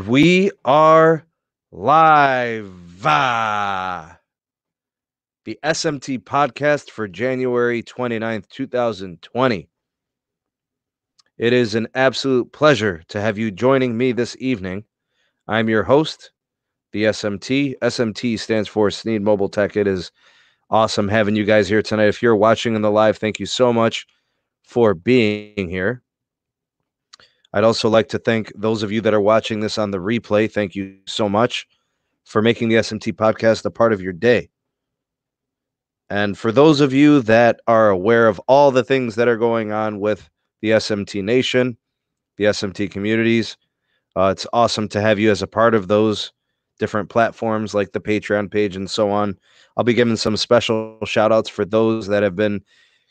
We are live. The SMT Podcast for January 29th, 2020. It is an absolute pleasure to have you joining me this evening. I'm your host, the SMT. SMT stands for Sneed Mobile Tech. It is awesome having you guys here tonight. If you're watching in the live, thank you so much for being here. I'd also like to thank those of you that are watching this on the replay. Thank you so much for making the SMT Podcast a part of your day. And for those of you that are aware of all the things that are going on with the SMT Nation, the SMT communities, it's awesome to have you as a part of those different platforms like the Patreon page and so on. I'll be giving some special shout outs for those that have been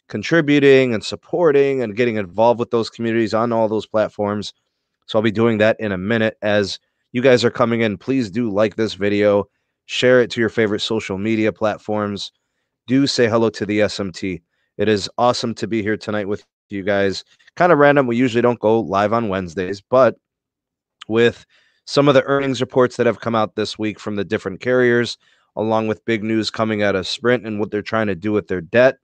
contributing and supporting and getting involved with those communities on all those platforms. So I'll be doing that in a minute. As you guys are coming in, please do like this video, share it to your favorite social media platforms. Do say hello to the SMT. It is awesome to be here tonight with you guys. Kind of random. We usually don't go live on Wednesdays, but with some of the earnings reports that have come out this week from the different carriers, along with big news coming out of Sprint and what they're trying to do with their debt,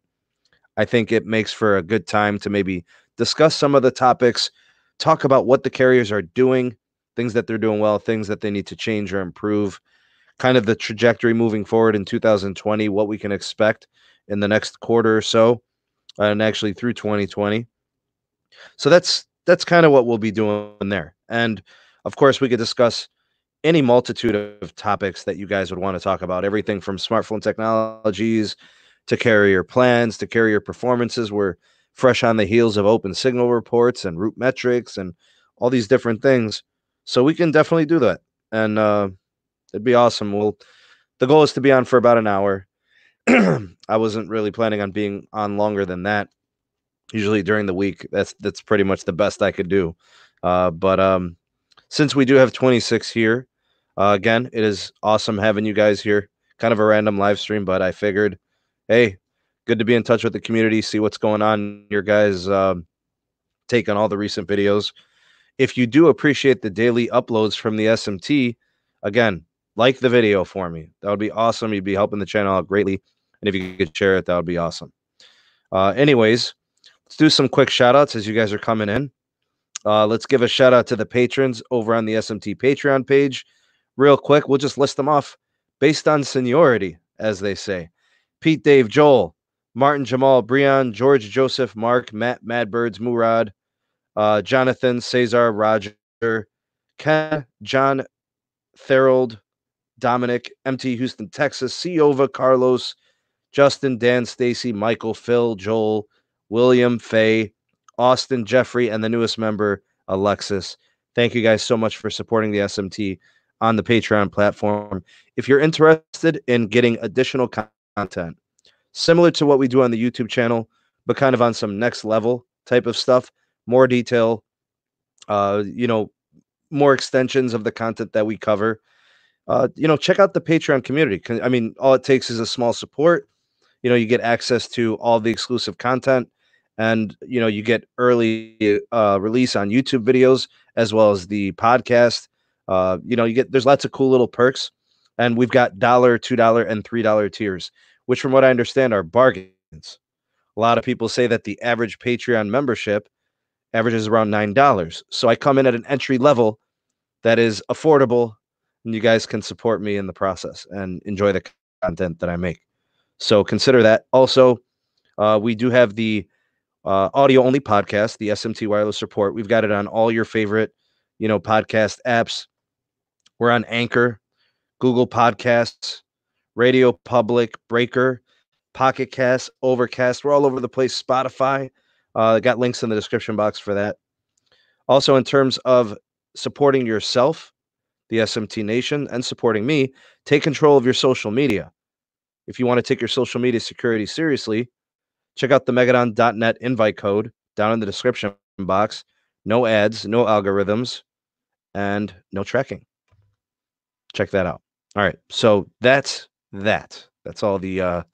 I think it makes for a good time to maybe discuss some of the topics, talk about what the carriers are doing, things that they're doing well, things that they need to change or improve, kind of the trajectory moving forward in 2020, what we can expect in the next quarter or so, and actually through 2020. So that's kind of what we'll be doing there. And of course, we could discuss any multitude of topics that you guys would want to talk about, everything from smartphone technologies to carrier plans to carrier performances. We're fresh on the heels of open signal reports and route metrics and all these different things. So we can definitely do that. And it'd be awesome. The goal is to be on for about an hour. I wasn't really planning on being on longer than that. Usually during the week, that's pretty much the best I could do. But since we do have 26 here, again, it is awesome having you guys here. Kind of a random live stream, but I figured, hey, good to be in touch with the community, see what's going on. Your guys take on all the recent videos. If you do appreciate the daily uploads from the SMT, again, like the video for me. That would be awesome. You'd be helping the channel out greatly. And if you could share it, that would be awesome. Anyways, let's do some quick shout outs as you guys are coming in. Let's give a shout out to the patrons over on the SMT Patreon page. Real quick, we'll just list them off based on seniority, as they say. Pete, Dave, Joel, Martin, Jamaal, Breon, George, Joeseph, Mark, Matt, Madbirds, Murad, Jonathan, Cesar, Roger, Ken, John, Therald, Dominick, MT Houston, Texas, Ciova, Carlos, Justin, Dan, Stacey, Michael, Phil, Joel, William, Feye, Austin, Jeffrey, and the newest member, Alexis. Thank you guys so much for supporting the SMT on the Patreon platform. If you're interested in getting additional content, similar to what we do on the YouTube channel, but kind of on some next level type of stuff, more detail, more extensions of the content that we cover, check out the Patreon community. I mean, all it takes is a small support. You get access to all the exclusive content, and, you get early release on YouTube videos as well as the podcast. There's lots of cool little perks, and we've got $1, $2, and $3 tiers, which from what I understand are bargains. A lot of people say that the average Patreon membership averages around $9. So I come in at an entry level that is affordable, and you guys can support me in the process and enjoy the content that I make. So consider that. Also, we do have the audio-only podcast, the SMT Wireless Report. We've got it on all your favorite, podcast apps. We're on Anchor, Google Podcasts, Radio Public, Breaker, Pocket Cast, Overcast. We're all over the place. Spotify. Got links in the description box for that. Also, in terms of supporting yourself, the SMT Nation, and supporting me, take control of your social media. If you want to take your social media security seriously, check out the Megadon.net invite code down in the description box. No ads, no algorithms, and no tracking. Check that out. All right, so that's that. That's all the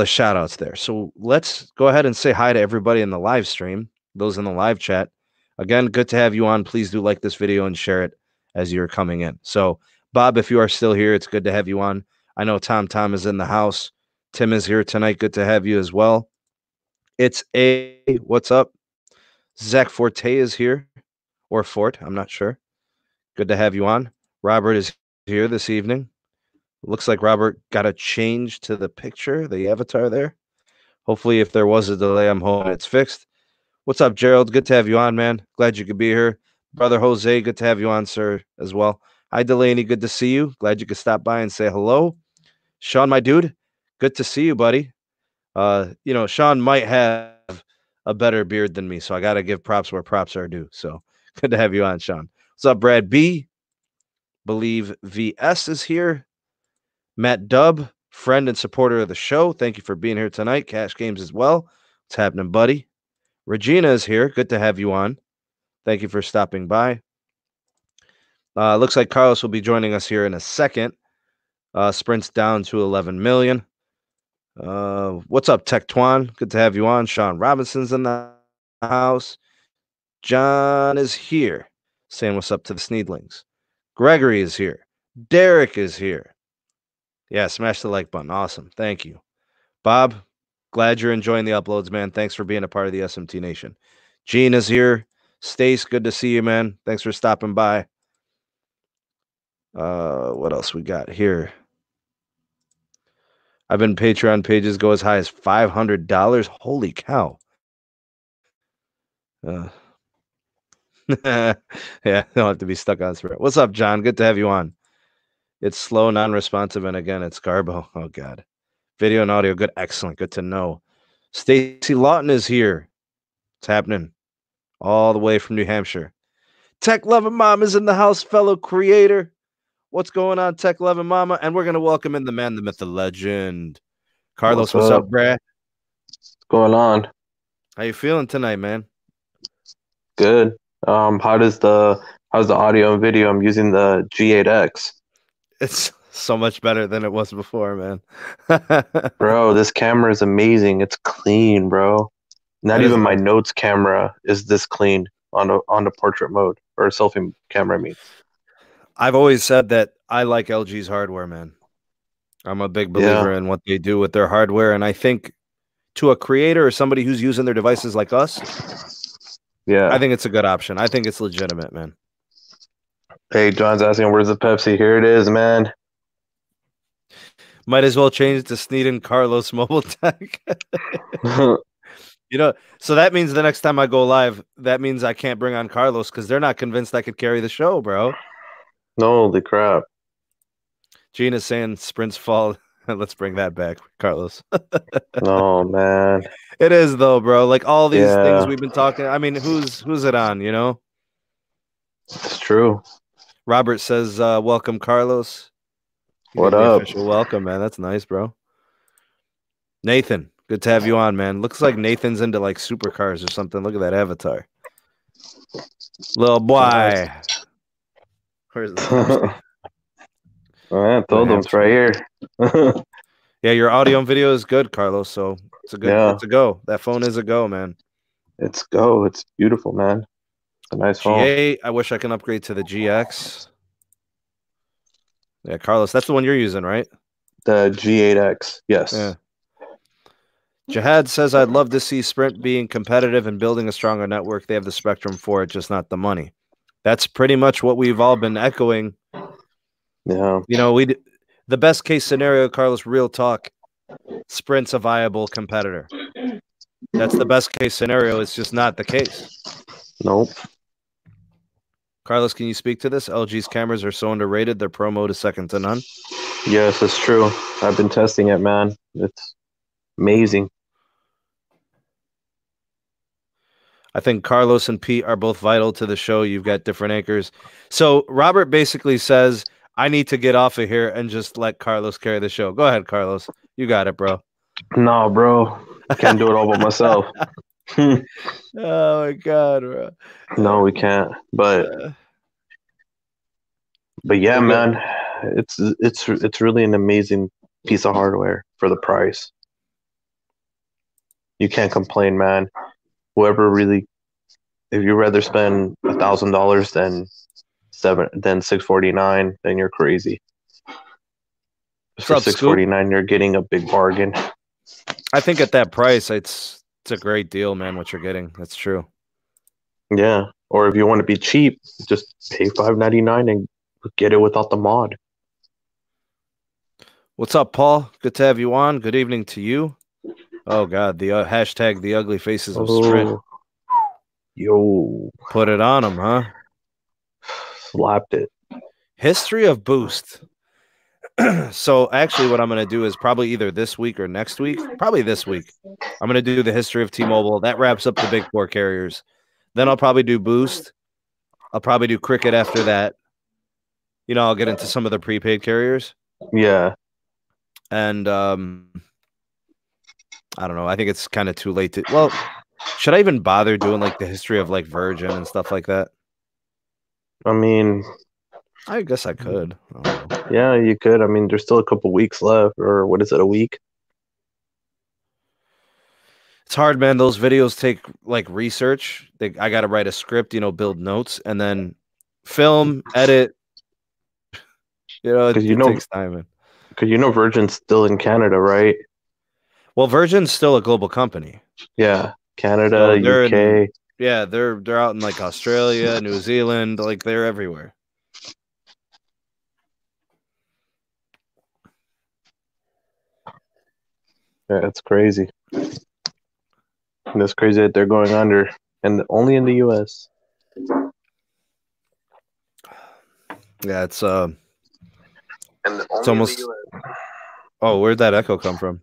shout outs there. So let's go ahead and say hi to everybody in the live stream, those in the live chat. Again, good to have you on. Please do like this video and share it as you're coming in. So, Bob, if you are still here, it's good to have you on. I know Tom is in the house. Tim is here tonight. Good to have you as well. It's what's up? Zach Forte is here, or Fort, I'm not sure. Good to have you on. Robert is here this evening. Looks like Robert got a change to the picture, the avatar there. Hopefully, if there was a delay, I'm hoping it's fixed. What's up, Gerald? Good to have you on, man. Glad you could be here. Brother Jose, good to have you on, sir, as well. Hi, Delaney. Good to see you. Glad you could stop by and say hello. Sean, my dude, good to see you, buddy. Sean might have a better beard than me, so I got to give props where props are due. So good to have you on, Sean. What's up, Brad B? Believe VS is here. Matt Dubb, friend and supporter of the show. Thank you for being here tonight. Cash Games as well. What's happening, buddy? Regina is here. Good to have you on. Thank you for stopping by. Looks like Carlos will be joining us here in a second. Sprints down to 11 million. What's up, Tech Twan? Good to have you on. Sean Robinson's in the house. John is here, saying what's up to the Sneedlings. Gregory is here. Derek is here. Yeah, smash the like button. Awesome. Thank you. Bob, glad you're enjoying the uploads, man. Thanks for being a part of the SMT Nation. Gene is here. Stace, good to see you, man. Thanks for stopping by. What else we got here? I've been Patreon pages go as high as $500. Holy cow. Yeah, don't have to be stuck on Sprint. What's up, John? Good to have you on. It's slow, non-responsive, and again, it's Garbo. Oh, God. Video and audio, good. Excellent. Good to know. Stacy Lawton is here. It's happening. All the way from New Hampshire. Tech Loving Mom is in the house, fellow creator. What's going on, Tech Loving Mama? And we're going to welcome in the man, the myth, the legend. Carlos, what's up, Brad? What's going on? How you feeling tonight, man? Good. How's the audio and video? I'm using the G8X. It's so much better than it was before, man. Bro, this camera is amazing. It's clean, bro. Not even my notes camera is this clean on the portrait mode or selfie camera. I mean, I've always said that I like LG's hardware, man. I'm a big believer in what they do with their hardware, and I think to a creator or somebody who's using their devices like us, I think it's a good option. I think it's legitimate, man. Hey, John's asking, where's the Pepsi? Here it is, man. Might as well change to Sneed and Carlos Mobile Tech. So that means the next time I go live, that means I can't bring on Carlos because they're not convinced I could carry the show, bro. Holy crap. Gina's saying sprints fall. Let's bring that back, Carlos. Oh, man. It is, though, bro. Like all these things we've been talking. I mean, who's it on, you know? It's true. Robert says, welcome, Carlos. What up? Official welcome, man. That's nice, bro. Nathan, good to have you on, man. Looks like Nathan's into like supercars or something. Look at that avatar. Little boy. Where's the I told them it's right here. Yeah, your audio and video is good, Carlos. So it's a good it's a go. That phone is a go, man. It's go. It's beautiful, man. It's a nice phone. G8, I wish I can upgrade to the GX. Yeah, Carlos, that's the one you're using, right? The G8X, yes. Yeah. Jihad says, I'd love to see Sprint being competitive and building a stronger network. They have the spectrum for it, just not the money. That's pretty much what we've all been echoing. Yeah. You know, the best case scenario, Carlos, real talk, Sprint's a viable competitor. That's the best case scenario. It's just not the case. Nope. Carlos, can you speak to this? LG's cameras are so underrated. Their pro mode is second to none. Yes, it's true. I've been testing it, man. It's amazing. I think Carlos and Pete are both vital to the show. You've got different anchors. So Robert basically says, I need to get off of here and just let Carlos carry the show. Go ahead, Carlos. You got it, bro. No, bro. I can't do it all by myself. Oh, my God, bro. No, we can't. But yeah, man, it's really an amazing piece of hardware for the price. You can't complain, man. Whoever really, if you'd rather spend $1,000 than $649, then you're crazy. What's For up, $649, you're getting a big bargain. I think at that price, it's a great deal, man. What you're getting, that's true. Yeah, or if you want to be cheap, just pay $599 and get it without the mod. What's up, Paul? Good to have you on. Good evening to you. Oh God, the hashtag the ugly faces of Sprint. Yo, put it on them, huh? Slapped it. History of Boost. So actually what I'm going to do is probably either this week or next week, probably this week. I'm going to do the history of T-Mobile. That wraps up the big four carriers. Then I'll probably do Boost. I'll probably do Cricket after that. You know, I'll get into some of the prepaid carriers. Yeah. And I don't know. I think it's kind of too late to. Well, should I even bother doing like the history of like Virgin and stuff like that? I mean, I guess I could. I don't know. Yeah, you could. I mean, there's still a couple weeks left, or what is it, a week? It's hard, man. Those videos take like research. I got to write a script, you know, build notes, and then film, edit. You know, it takes time, man. Because you know Virgin's still in Canada, right? Well, Virgin's still a global company. Yeah, Canada, so UK. They're out in like Australia, New Zealand, like they're everywhere. Yeah, it's crazy. And it's crazy that they're going under, and only in the U.S. Yeah, it's almost. Oh, where'd that echo come from?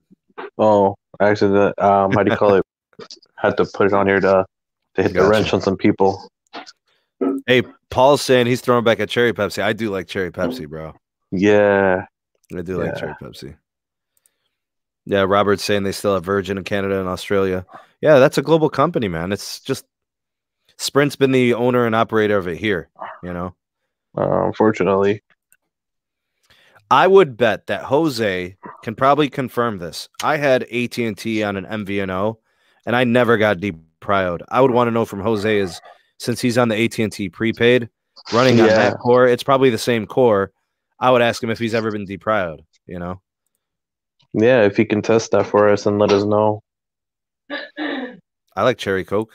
Oh, actually, how do you call it? Had to put it on here to hit the wrench on some people. Hey, Paul's saying he's throwing back a cherry Pepsi. I do like cherry Pepsi, bro. Yeah, I do like cherry Pepsi. Yeah, Robert's saying they still have Virgin in Canada and Australia. Yeah, that's a global company, man. It's just Sprint's been the owner and operator of it here, you know? Unfortunately. I would bet that Jose can probably confirm this. I had AT&T on an MVNO, and I never got deprioed. I would want to know from Jose is, since he's on the AT&T prepaid, running on that core, it's probably the same core. I would ask him if he's ever been deprioed, you know? Yeah, if he can test that for us and let us know. I like Cherry Coke.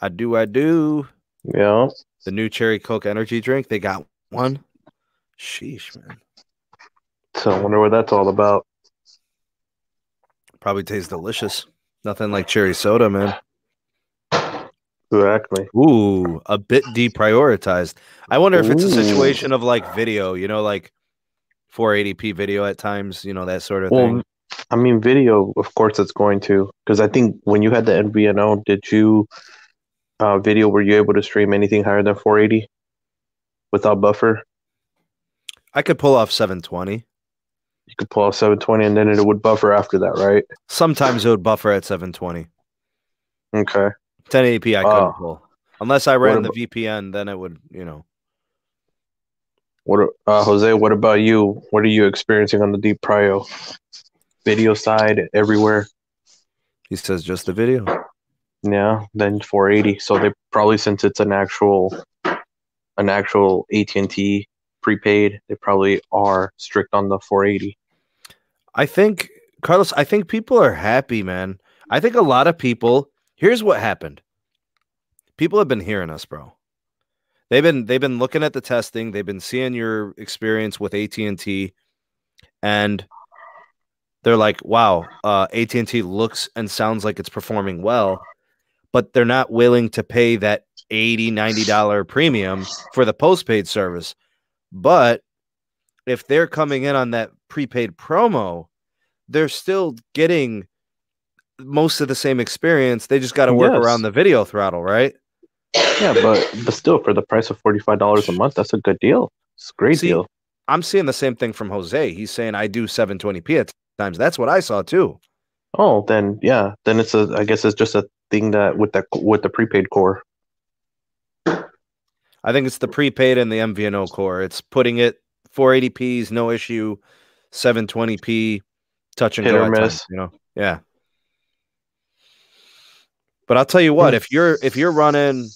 I do. Yeah. The new Cherry Coke energy drink, they got one. Sheesh, man. So I wonder what that's all about. Probably tastes delicious. Nothing like cherry soda, man. Exactly. Ooh, a bit deprioritized. I wonder if it's a situation of like video, you know, like 480p video at times, you know, that sort of thing. I mean, video, of course, it's going to. Because I think when you had the MVNO, did you video, were you able to stream anything higher than 480 without buffer? I could pull off 720. You could pull off 720 and then it would buffer after that, right? Sometimes it would buffer at 720. Okay. 1080p I couldn't pull. Unless I ran the VPN, then it would, you know. What, Jose, what about you? What are you experiencing on the deep prio? Video side, everywhere? He says just the video. Yeah, then 480. So they probably, since it's an actual AT&T prepaid, they probably are strict on the 480. I think, Carlos, people are happy, man. I think a lot of people, here's what happened. People have been hearing us, bro. They've been looking at the testing. They've been seeing your experience with AT&T, and they're like, wow, AT&T looks and sounds like it's performing well, but they're not willing to pay that $80, $90 premium for the postpaid service. But if they're coming in on that prepaid promo, they're still getting most of the same experience. They just got to work around the video throttle, right? Yeah, but still, for the price of $45 a month, that's a good deal. It's a great deal. I'm seeing the same thing from Jose. He's saying I do 720p at times. That's what I saw too. Oh, then yeah, then I guess it's just a thing that with the prepaid core. I think it's the prepaid and the MVNO core. It's putting it 480p is no issue, 720p touch and go at times, you know. Yeah. But I'll tell you what, if you're running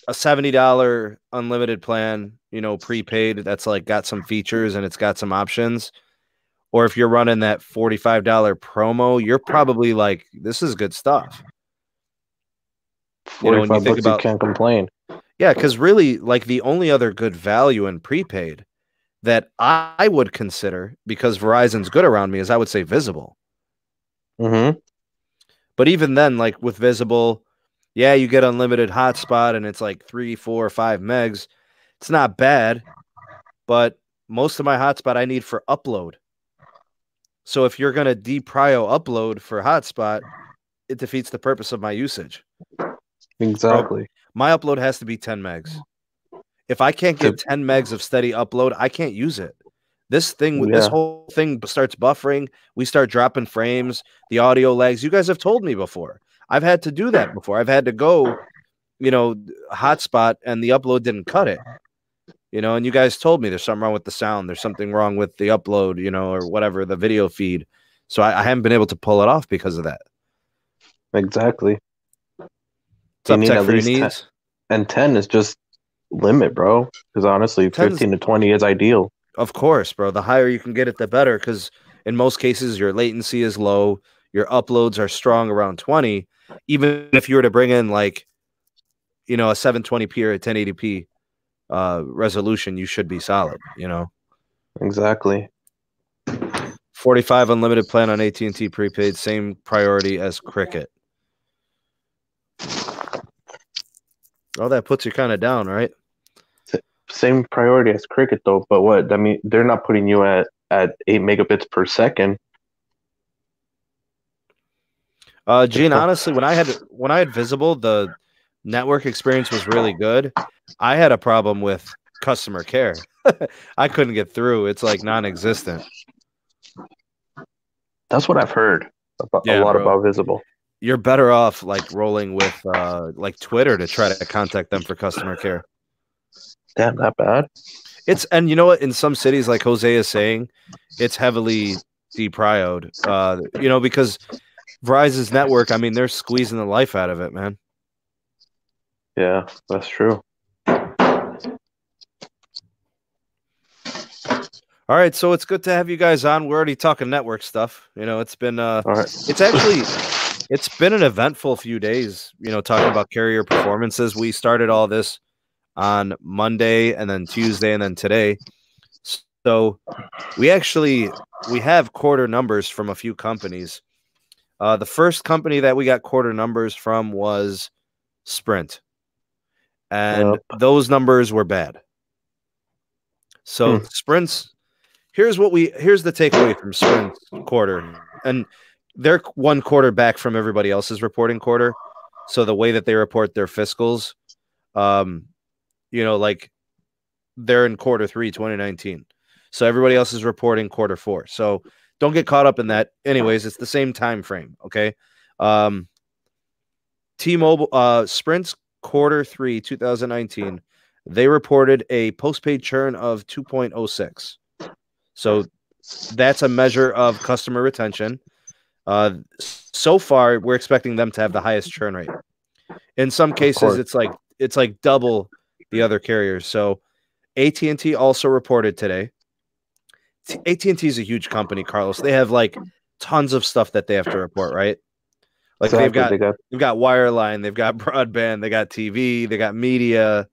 a $70 unlimited plan prepaid that's like got some features and it's got some options, or if you're running that $45 promo, you're probably like, this is good stuff. $45 when you think about, you can't complain. Yeah, because really, like, the only other good value in prepaid that I would consider, because Verizon's good around me, is I would say Visible. Mm-hmm. But even then, like with Visible, yeah, you get unlimited hotspot and it's like 3, 4, 5 megs. It's not bad, but most of my hotspot I need for upload. So if you're going to de-prio upload for hotspot, it defeats the purpose of my usage. Exactly. Bro, my upload has to be 10 megs. If I can't get 10 megs of steady upload, I can't use it. This whole thing starts buffering. We start dropping frames. The audio lags. You guys have told me before. I've had to do that before. I've had to go, hotspot, and the upload didn't cut it. And you guys told me there's something wrong with the sound. There's something wrong with the upload, or whatever, the video feed. So I haven't been able to pull it off because of that. Exactly. It's up tech for your needs. 10, and 10 is just limit, bro. Because honestly, 15 to 20 is ideal. Of course, bro. The higher you can get it, the better. Because in most cases, your latency is low. Your uploads are strong around 20. Even if you were to bring in like, a 720p or a 1080p resolution, you should be solid. Exactly. 45 unlimited plan on AT&T prepaid, same priority as Cricket. Oh, that puts you kind of down, right? Same priority as Cricket, though. But what? I mean, they're not putting you at 8 megabits per second. Gene, honestly, when I had Visible, the network experience was really good. I had a problem with customer care. I couldn't get through. It's like non-existent. That's what I've heard about about Visible. You're better off like rolling with like Twitter to try to contact them for customer care. Damn, that bad? And you know what? In some cities, like Jose is saying, it's heavily deprioed. Because Verizon's network, I mean, they're squeezing the life out of it, man. Yeah, that's true. All right, so it's good to have you guys on. We're already talking network stuff. It's been it's been an eventful few days, talking about carrier performances. We started all this on Monday and then Tuesday and then today. So we have quarter numbers from a few companies. The first company that we got quarter numbers from was Sprint. And those numbers were bad. So here's the takeaway from Sprint's quarter. And they're one quarter back from everybody else's reporting quarter. So the way that they report their fiscals, like they're in quarter 3, 2019. So everybody else is reporting quarter 4. So don't get caught up in that. Anyways, it's the same time frame. Okay. T-Mobile, Sprint's quarter 3, 2019, they reported a postpaid churn of 2.06. So that's a measure of customer retention. So far, we're expecting them to have the highest churn rate. In some cases, it's like double the other carriers. So AT&T also reported today. AT&T is a huge company, Carlos. They have like tons of stuff that they have to report, right? Like they've got wireline, they've got broadband, they got TV, they got media,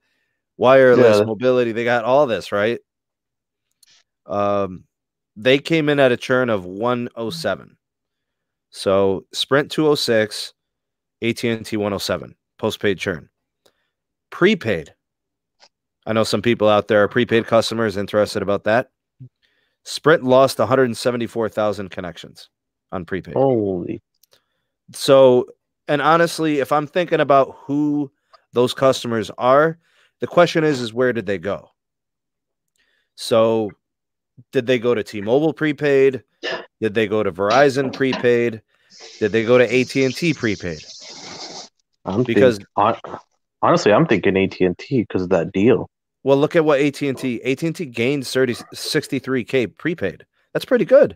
wireless, mobility. They got all this, right? They came in at a churn of 107. So Sprint 206, AT&T 107, postpaid churn. Prepaid. I know some people out there are prepaid customers interested about that. Sprint lost 174,000 connections on prepaid. Holy. So, and honestly, if I'm thinking about who those customers are, the question is where did they go? So, did they go to T-Mobile prepaid? Did they go to Verizon prepaid? Did they go to AT&T prepaid? Honestly, I'm thinking AT&T because of that deal. Well, look at what AT&T gained 63K prepaid. That's pretty good.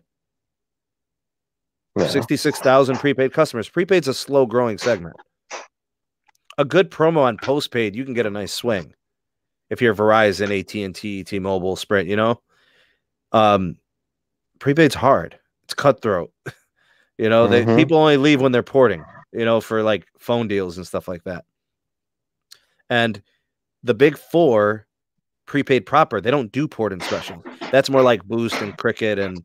Yeah. 66,000 prepaid customers. Prepaid's a slow-growing segment. A good promo on postpaid, you can get a nice swing. if you're Verizon, AT&T, T-Mobile, Sprint, prepaid's hard. It's cutthroat. People only leave when they're porting, for like phone deals and stuff like that. And the big four, prepaid proper, they don't do port inspection. That's more like Boost and Cricket and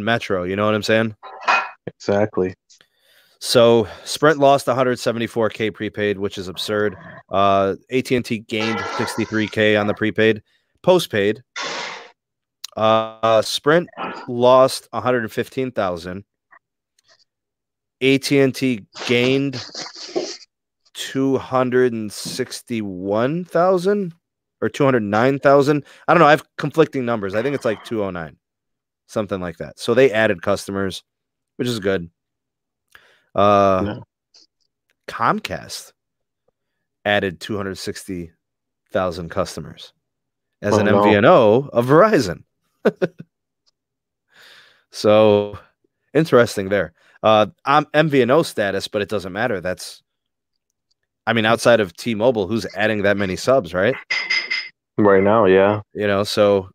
Metro. You know what I'm saying? Exactly. So Sprint lost 174K prepaid, which is absurd. AT&T gained 63K on the prepaid. Postpaid, Sprint lost 115,000. AT&T gained 261,000 or 209,000. I don't know. I have conflicting numbers. I think it's like 209, something like that. So they added customers, which is good. Comcast added 260,000 customers as an MVNO of Verizon. So interesting there. I'm MVNO status, but it doesn't matter. Outside of T-Mobile, who's adding that many subs, right? Right now, yeah. So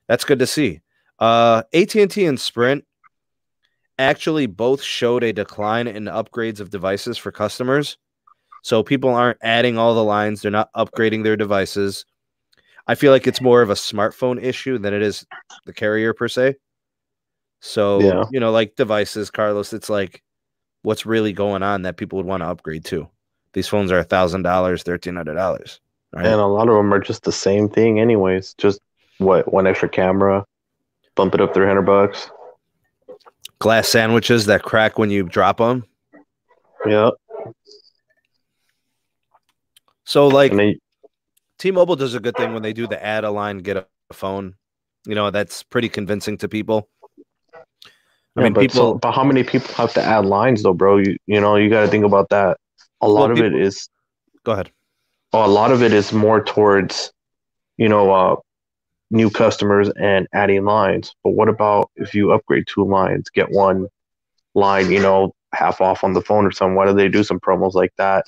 that's good to see. AT&T and Sprint actually both showed a decline in upgrades of devices for customers. So people aren't adding all the lines. They're not upgrading their devices. I feel like it's more of a smartphone issue than it is the carrier per se. So, like devices, Carlos, it's like what's really going on that people would want to upgrade to. These phones are $1,000, $1,300. Right? And a lot of them are just the same thing anyways. Just one extra camera, bump it up $300. Glass sandwiches that crack when you drop them. Yeah. So T-Mobile does a good thing when they do the add a line, get a phone. That's pretty convincing to people. But how many people have to add lines though, bro? You got to think about that. A lot of it is. Go ahead. A lot of it is more towards, new customers and adding lines. But what about if you upgrade 2 lines, get 1 line, half off on the phone or something? Why do they do some promos like that?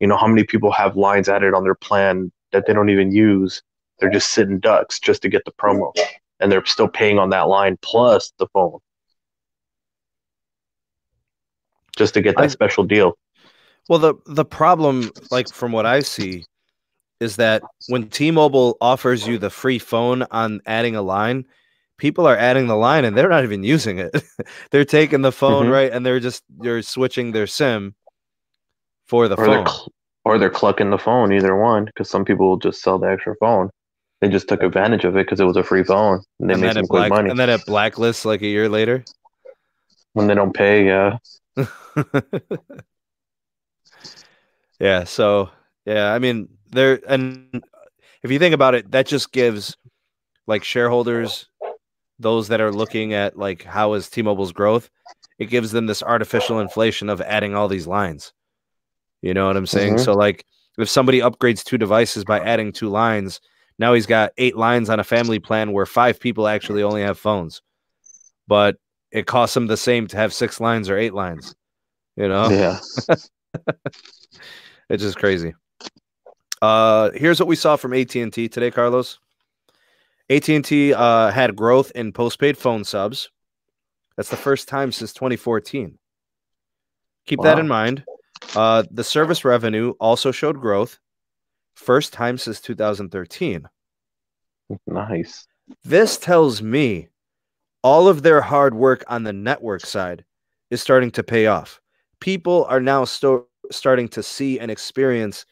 How many people have lines added on their plan that they don't even use? They're just sitting ducks just to get the promo, and they're still paying on that line plus the phone just to get that special deal. Well, the problem, like from what I see, is that when T-Mobile offers you the free phone on adding a line, people are adding the line and they're not even using it. They're taking the phone, right, and they're switching their SIM for the phone. Or they're clucking the phone, either one, because some people will just sell the extra phone. They just took advantage of it because it was a free phone, and they made some quick money. And then it blacklists like a year later. When they don't pay, yeah. Yeah, so and if you think about it, that just gives like shareholders, those that are looking at like how is T-Mobile's growth, it gives them this artificial inflation of adding all these lines. You know what I'm saying? So like if somebody upgrades 2 devices by adding 2 lines, now he's got 8 lines on a family plan where 5 people actually only have phones, but it costs him the same to have 6 lines or 8 lines. Yeah. It's just crazy. Here's what we saw from AT&T today, Carlos. AT&T had growth in postpaid phone subs. That's the first time since 2014. Keep that in mind. The service revenue also showed growth. First time since 2013. Nice. This tells me all of their hard work on the network side is starting to pay off. People are now starting to see and experience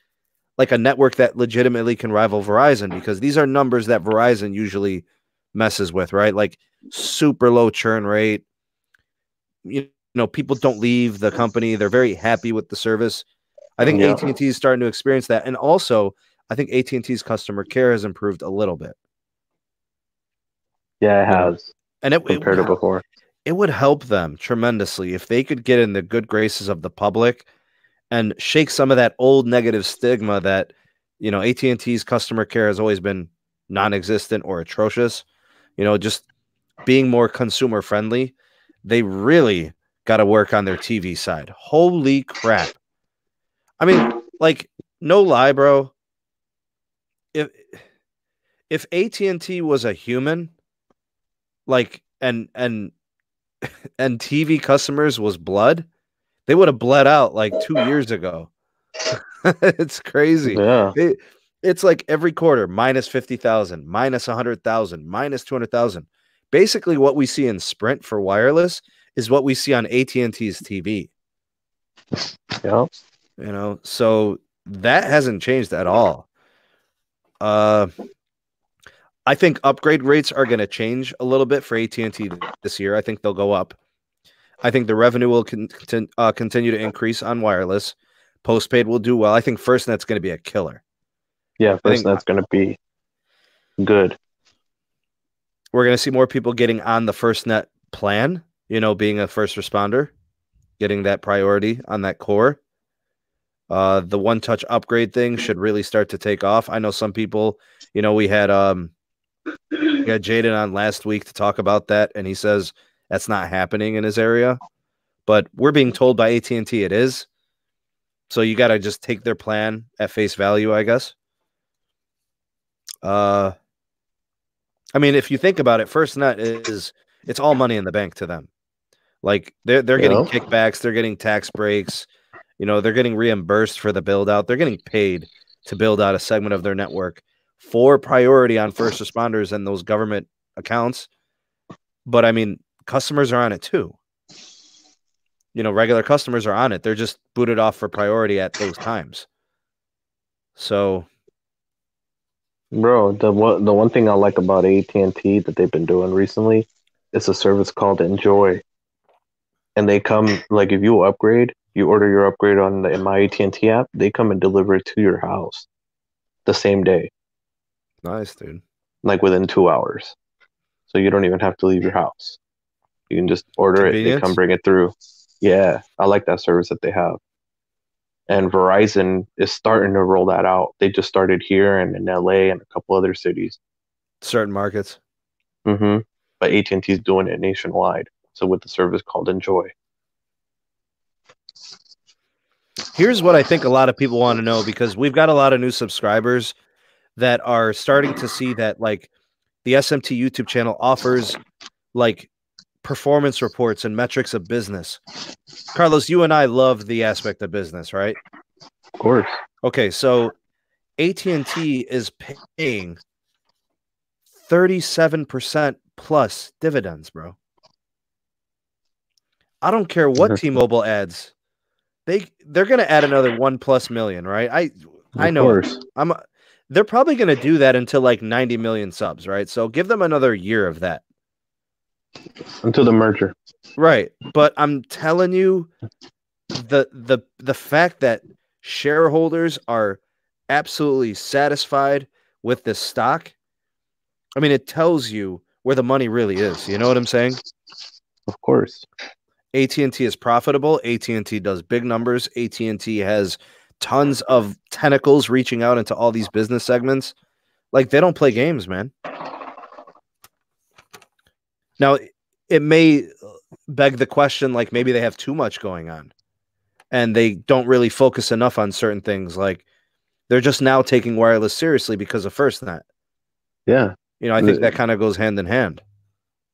like a network that legitimately can rival Verizon, because these are numbers that Verizon usually messes with, right? Like super low churn rate. People don't leave the company. They're very happy with the service. I think AT&T is starting to experience that. And also, I think AT&T's customer care has improved a little bit. Yeah, it has. And compared to before. It would help them tremendously if they could get in the good graces of the public and shake some of that old negative stigma that, AT&T's customer care has always been non-existent or atrocious. Just being more consumer friendly. They really got to work on their TV side. Holy crap. I mean, like, no lie, bro. if AT&T was a human, like and TV customers was blood, they would have bled out like 2 years ago. It's crazy. Yeah. It's like every quarter minus 50,000, minus 100,000, minus 200,000. Basically, what we see in Sprint for wireless is what we see on AT&T's TV. Yeah. You know, so that hasn't changed at all. I think upgrade rates are going to change a little bit for AT&T this year. I think they'll go up. I think the revenue will continue to increase on wireless. Postpaid will do well. I think FirstNet's going to be a killer. Yeah, FirstNet's going to be good. We're going to see more people getting on the FirstNet plan, you know, being a first responder, getting that priority on that core. The one-touch upgrade thing should really start to take off. I know some people, you know, we had Jaden on last week to talk about that, and he says that's not happening in his area. But we're being told by AT&T it is. So you got to just take their plan at face value, I guess. I mean, if you think about it, FirstNet it's all money in the bank to them. Like they're getting kickbacks, they're getting tax breaks, you know, they're getting reimbursed for the build out. They're getting paid to build out a segment of their network for priority on first responders and those government accounts. But I mean, customers are on it too. You know, regular customers are on it. They're just booted off for priority at those times. So, bro, the one thing I like about AT&T that they've been doing recently is a service called Enjoy, and they come, like, if you upgrade, you order your upgrade on the My AT&T app, they come and deliver it to your house the same day. Nice, dude. Like within 2 hours, so you don't even have to leave your house. You can just order it. They come bring it through. Yeah, I like that service that they have. And Verizon is starting to roll that out. They just started here and in LA and a couple other cities. Certain markets. Mm-hmm. But AT&T is doing it nationwide. So with the service called Enjoy. Here's what I think a lot of people want to know, because we've got a lot of new subscribers that are starting to see that, like, the SMT YouTube channel offers like performance reports and metrics of business. Carlos, you and I love the aspect of business, right? Of course. Okay, so AT&T is paying 37% plus dividends, bro. I don't care what T-Mobile adds. They're going to add another 1+ million, right? I know. They're probably going to do that until like 90 million subs, right? So give them another year of that. Until the merger. Right. But I'm telling you, the fact that shareholders are absolutely satisfied with this stock, I mean, it tells you where the money really is. You know what I'm saying? Of course. AT&T is profitable. AT&T does big numbers. AT&T has tons of tentacles reaching out into all these business segments. Like, they don't play games, man. Now, it may beg the question, like, maybe they have too much going on and they don't really focus enough on certain things. Like, they're just now taking wireless seriously because of FirstNet. Yeah. You know, I think that kind of goes hand in hand.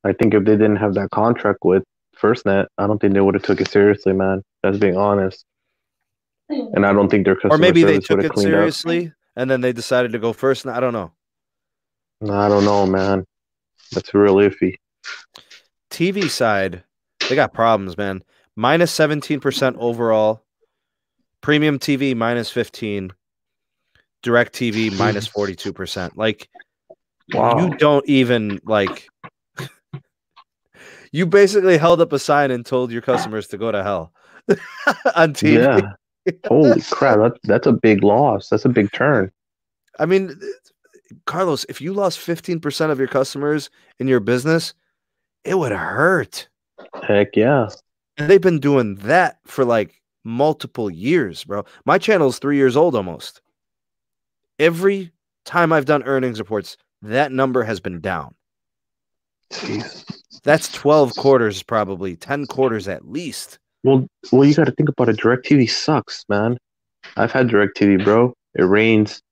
I think if they didn't have that contract with FirstNet, I don't think they would have took it seriously, man. That's being honest. And I don't think their customer or maybe they service took would have it cleaned seriously up. and then they decided to go FirstNet. I don't know. I don't know, man. That's real iffy. TV side, they got problems, man. Minus 17% overall. Premium TV minus 15%. Direct TV minus 42%. Like, wow. You don't even, like, you basically held up a sign and told your customers to go to hell on TV. Yeah. Holy crap. That's a big loss. That's a big turn. I mean, Carlos, if you lost 15% of your customers in your business, it would hurt. Heck yeah. And they've been doing that for like multiple years, bro. My channel is 3 years old almost. Every time I've done earnings reports, that number has been down. Jeez. That's 12 quarters, probably 10 quarters at least. Well, you got to think about it. DirecTV sucks, man. I've had DirecTV, bro. It rains,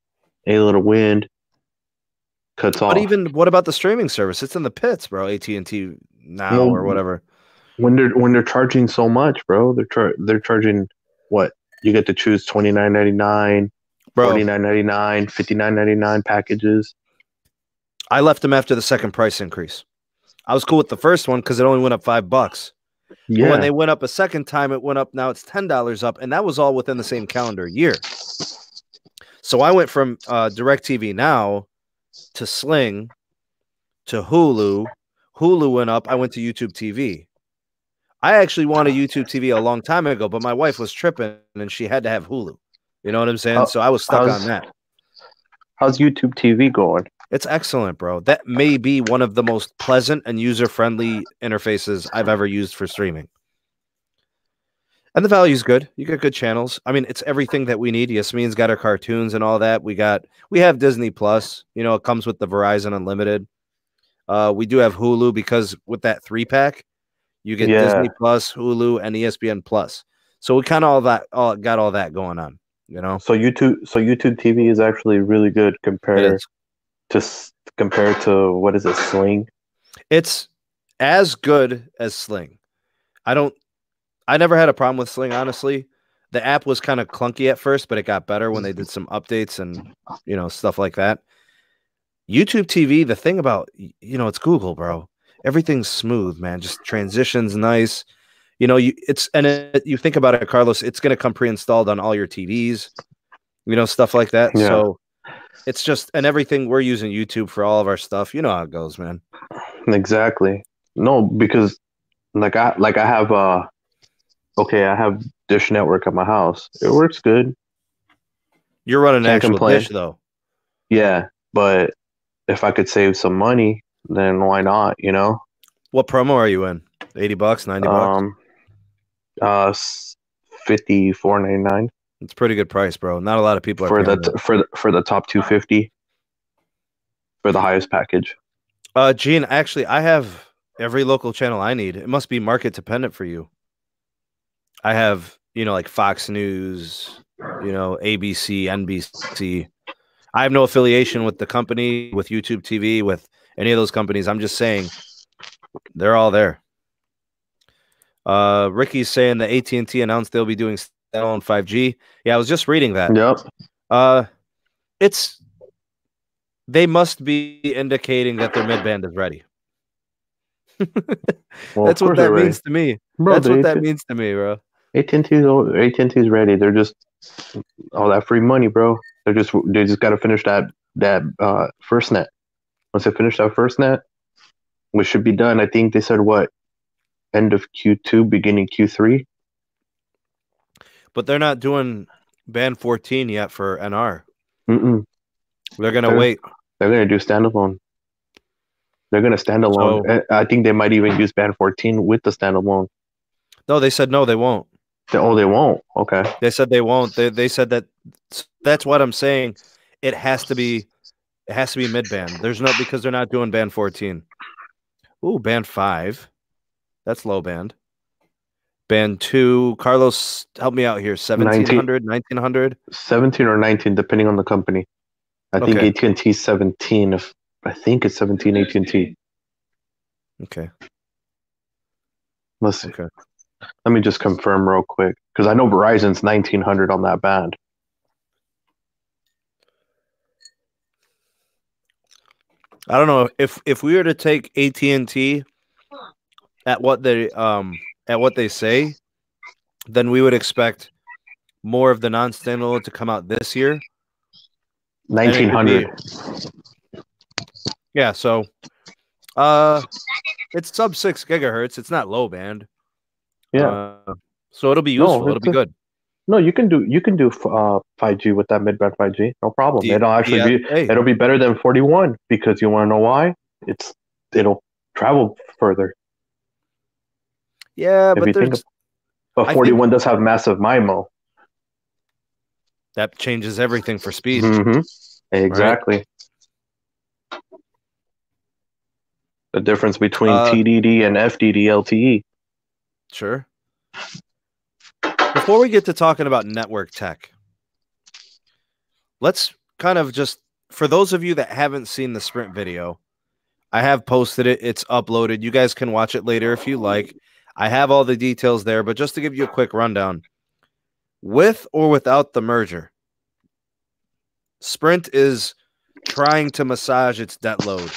a little wind, cuts But off. even what about the streaming service? It's in the pits, bro. AT&T now or whatever. When they're charging so much, bro, they're charging what? You get to choose $29.99, Bro, $49.99, $59.99 packages. I left them after the second price increase. I was cool with the first one because it only went up $5. Yeah. But when they went up a second time, it went up. Now it's $10 up, and that was all within the same calendar year. So I went from DirecTV Now to Sling to Hulu. Hulu went up. I went to YouTube TV. I actually wanted YouTube TV a long time ago, but my wife was tripping, and she had to have Hulu. You know what I'm saying? So I was stuck on that. How's YouTube TV going? It's excellent, bro. That may be one of the most pleasant and user-friendly interfaces I've ever used for streaming. And the value's good. You get good channels. I mean, it's everything that we need. Yasmin's got our cartoons and all that. We have Disney Plus. You know, it comes with the Verizon Unlimited. We do have Hulu because with that 3-pack, you get Disney Plus, Hulu, and ESPN Plus. So we kind of got all that going on. You know. So YouTube TV is actually really good compared to what is it, Sling? It's as good as Sling. I never had a problem with Sling, honestly. The app was kind of clunky at first, but it got better when they did some updates and, you know, stuff like that. YouTube TV, the thing about, you know, it's Google, bro. Everything's smooth, man. Just transitions nice. You know, you think about it, Carlos, it's going to come pre-installed on all your TVs, you know, stuff like that. Yeah. So it's just, and everything, we're using YouTube for all of our stuff. You know how it goes, man. Exactly. No, because I have Dish Network at my house. It works good. You're running an actual dish, though. Yeah, but if I could save some money, then why not, you know? What promo are you in? $80, $90? $54.99. It's a pretty good price, bro. Not a lot of people are for the top 250 for the highest package. Gene, actually, I have every local channel I need. It must be market dependent for you. I have, you know, like Fox News, you know, ABC, NBC. I have no affiliation with the company, with YouTube TV, with any of those companies. I'm just saying they're all there. Ricky's saying that AT&T announced they'll be doing standalone 5G. Yeah, I was just reading that. Yep. They must be indicating that their mid-band is ready. That's what that means to me. Bro, that's what that means to me, bro. AT&T's ready. They're just all that free money, bro. They just got to finish that first net. Once they finish that first net, which should be done, I think they said end of Q2, beginning Q3. But they're not doing band 14 yet for NR. Mm-mm. They're gonna wait. They're gonna do standalone. They're gonna standalone. So, I think they might even use band 14 with the standalone. No, they said no, they won't. They won't. Okay. They said they won't. They said that. That's what I'm saying. It has to be mid band. There's no, because they're not doing band 14. Ooh, band 5. That's low band. Band 2. Carlos, help me out here. 1700, 1900. 17 or 19, depending on the company. I think AT&T 17. I think it's 17 AT&T. Okay. Let's see. Okay. Let me just confirm real quick, because I know Verizon's 1900 on that band. I don't know if we were to take AT&T at what they say, then we would expect more of the non-standalone to come out this year. 1900. Yeah, so it's sub 6 gigahertz. It's not low band. Yeah. So it'll be useful. It'll be good. No, you can do 5G with that mid-band 5G. No problem. It'll be better than 41, because you want to know why? It'll travel further. Yeah, but 41 does have massive MIMO. That changes everything for speed. Mm-hmm. Exactly. Right? The difference between TDD and FDD LTE. Sure. Before we get to talking about network tech, let's kind of just for those of you that haven't seen the Sprint video, I have posted it. It's uploaded. You guys can watch it later if you like. I have all the details there, but just to give you a quick rundown, with or without the merger, Sprint is trying to massage its debt load.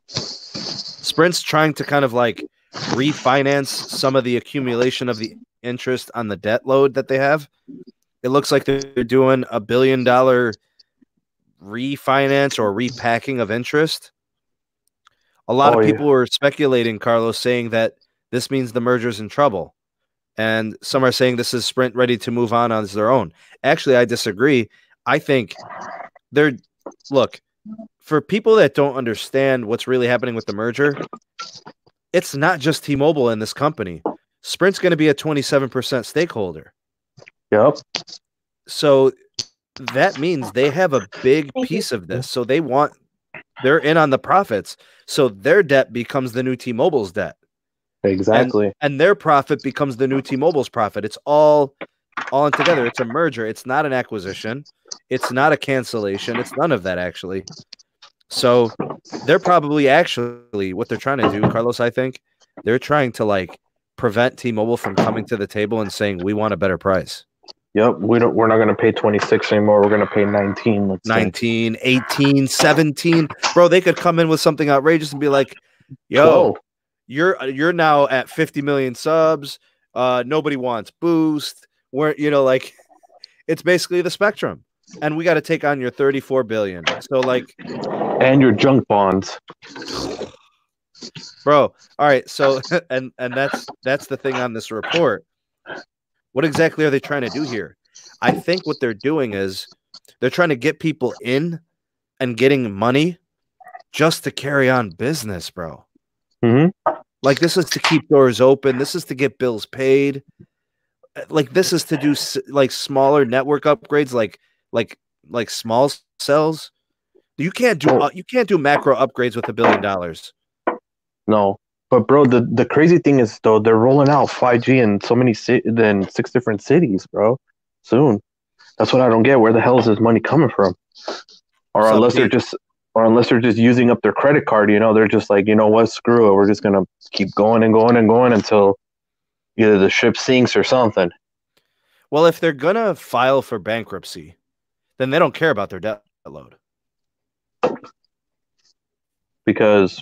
Sprint's trying to kind of like refinance some of the accumulation of the interest on the debt load that they have. It looks like they're doing $1 billion refinance or repacking of interest. A lot of people were speculating, Carlos, saying that this means the merger's in trouble. And some are saying this is Sprint ready to move on as their own. Actually, I disagree. I think look, for people that don't understand what's really happening with the merger, it's not just T-Mobile in this company. Sprint's going to be a 27% stakeholder. Yep. So that means they have a big piece of this. So they're in on the profits. So their debt becomes the new T-Mobile's debt. Exactly. And their profit becomes the new T-Mobile's profit. It's all in together. It's a merger. It's not an acquisition. It's not a cancellation. It's none of that, actually. So they're probably actually what they're trying to do, Carlos, I think they're trying to like prevent T-Mobile from coming to the table and saying, we want a better price. Yep. We're not going to pay 26 anymore. We're going to pay 19. 19, 18, 17. Bro, they could come in with something outrageous and be like, yo, you're now at 50 million subs. Nobody wants Boost. Like it's basically the spectrum. And we got to take on your 34 billion. So like, and your junk bonds. Bro. All right. So and that's the thing on this report. What exactly are they trying to do here? I think what they're doing is they're trying to get people in and getting money just to carry on business, bro. Mm-hmm. Like this is to keep doors open. This is to get bills paid. Like this is to do like smaller network upgrades, like small cells. You can't do macro upgrades with $1 billion. No, but bro, the crazy thing is though they're rolling out 5G in so many in 6 different cities, bro. Soon, that's what I don't get. Where the hell is this money coming from? Or unless they're just using up their credit card, they're just like, you know what, screw it. We're just gonna keep going and going and going until either the ship sinks or something. Well, if they're gonna file for bankruptcy, then they don't care about their debt load. Because,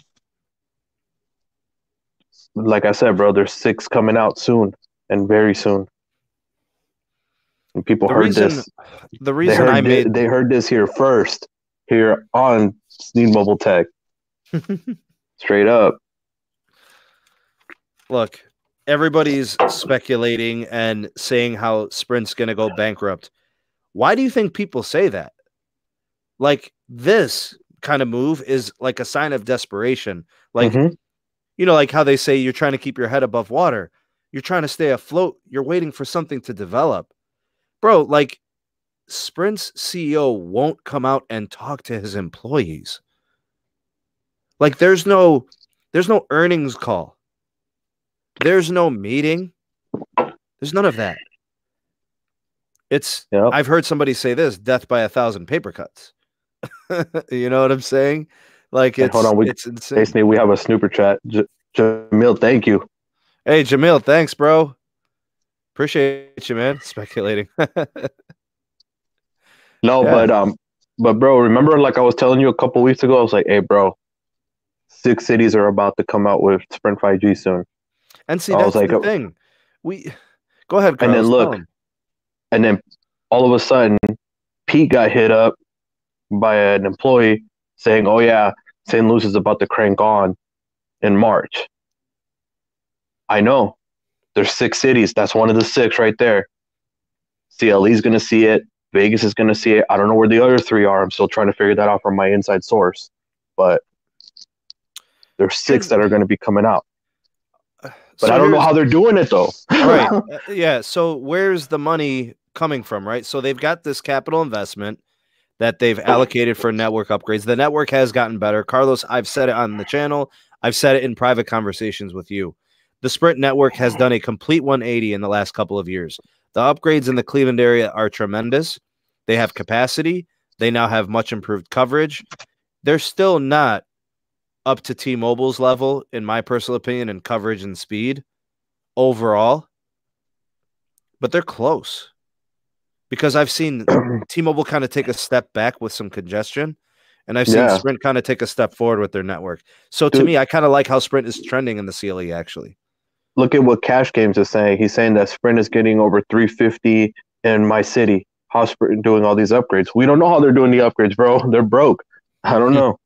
like I said, bro, there's 6 coming out soon and very soon. And people heard this. The reason they heard this here first, here on Sneed Mobile Tech. Straight up. Look, everybody's speculating and saying how Sprint's going to go bankrupt. Why do you think people say that? Like this kind of move is like a sign of desperation. Like, like how they say you're trying to keep your head above water. You're trying to stay afloat. You're waiting for something to develop. Bro, like Sprint's CEO won't come out and talk to his employees. Like there's no earnings call. There's no meeting. There's none of that. I've heard somebody say this, death by 1,000 paper cuts. You know what I'm saying? Like it's insane. Stacey, we have a snooper chat. Jamil, thank you. Hey, Jamil, thanks, bro. Appreciate you, man. Speculating. No, yeah. But bro, remember like I was telling you a couple weeks ago, I was like, hey, bro, 6 cities are about to come out with Sprint 5G soon. And see, that's the thing. Go ahead, Carlos. And then look, and then all of a sudden, Pete got hit up by an employee saying, oh yeah, St. Louis is about to crank on in March. I know. There's 6 cities. That's one of the 6 right there. CLE is going to see it. Vegas is going to see it. I don't know where the other 3 are. I'm still trying to figure that out from my inside source. But there's 6 that are going to be coming out. But I don't know how they're doing it, though. Right. Yeah. So where's the money coming from, right? So they've got this capital investment that they've allocated for network upgrades. The network has gotten better. Carlos, I've said it on the channel. I've said it in private conversations with you. The Sprint network has done a complete 180 in the last couple of years. The upgrades in the Cleveland area are tremendous. They have capacity. They now have much improved coverage. They're still not up to T-Mobile's level, in my personal opinion, in coverage and speed overall, but they're close. Because I've seen T-Mobile kind of take a step back with some congestion, and I've seen Sprint kind of take a step forward with their network. So to me, I kind of like how Sprint is trending in the CLE, actually. Look at what Cash Games is saying. He's saying that Sprint is getting over 350 in my city. How Sprint doing all these upgrades? We don't know how they're doing the upgrades, bro. They're broke. I don't know.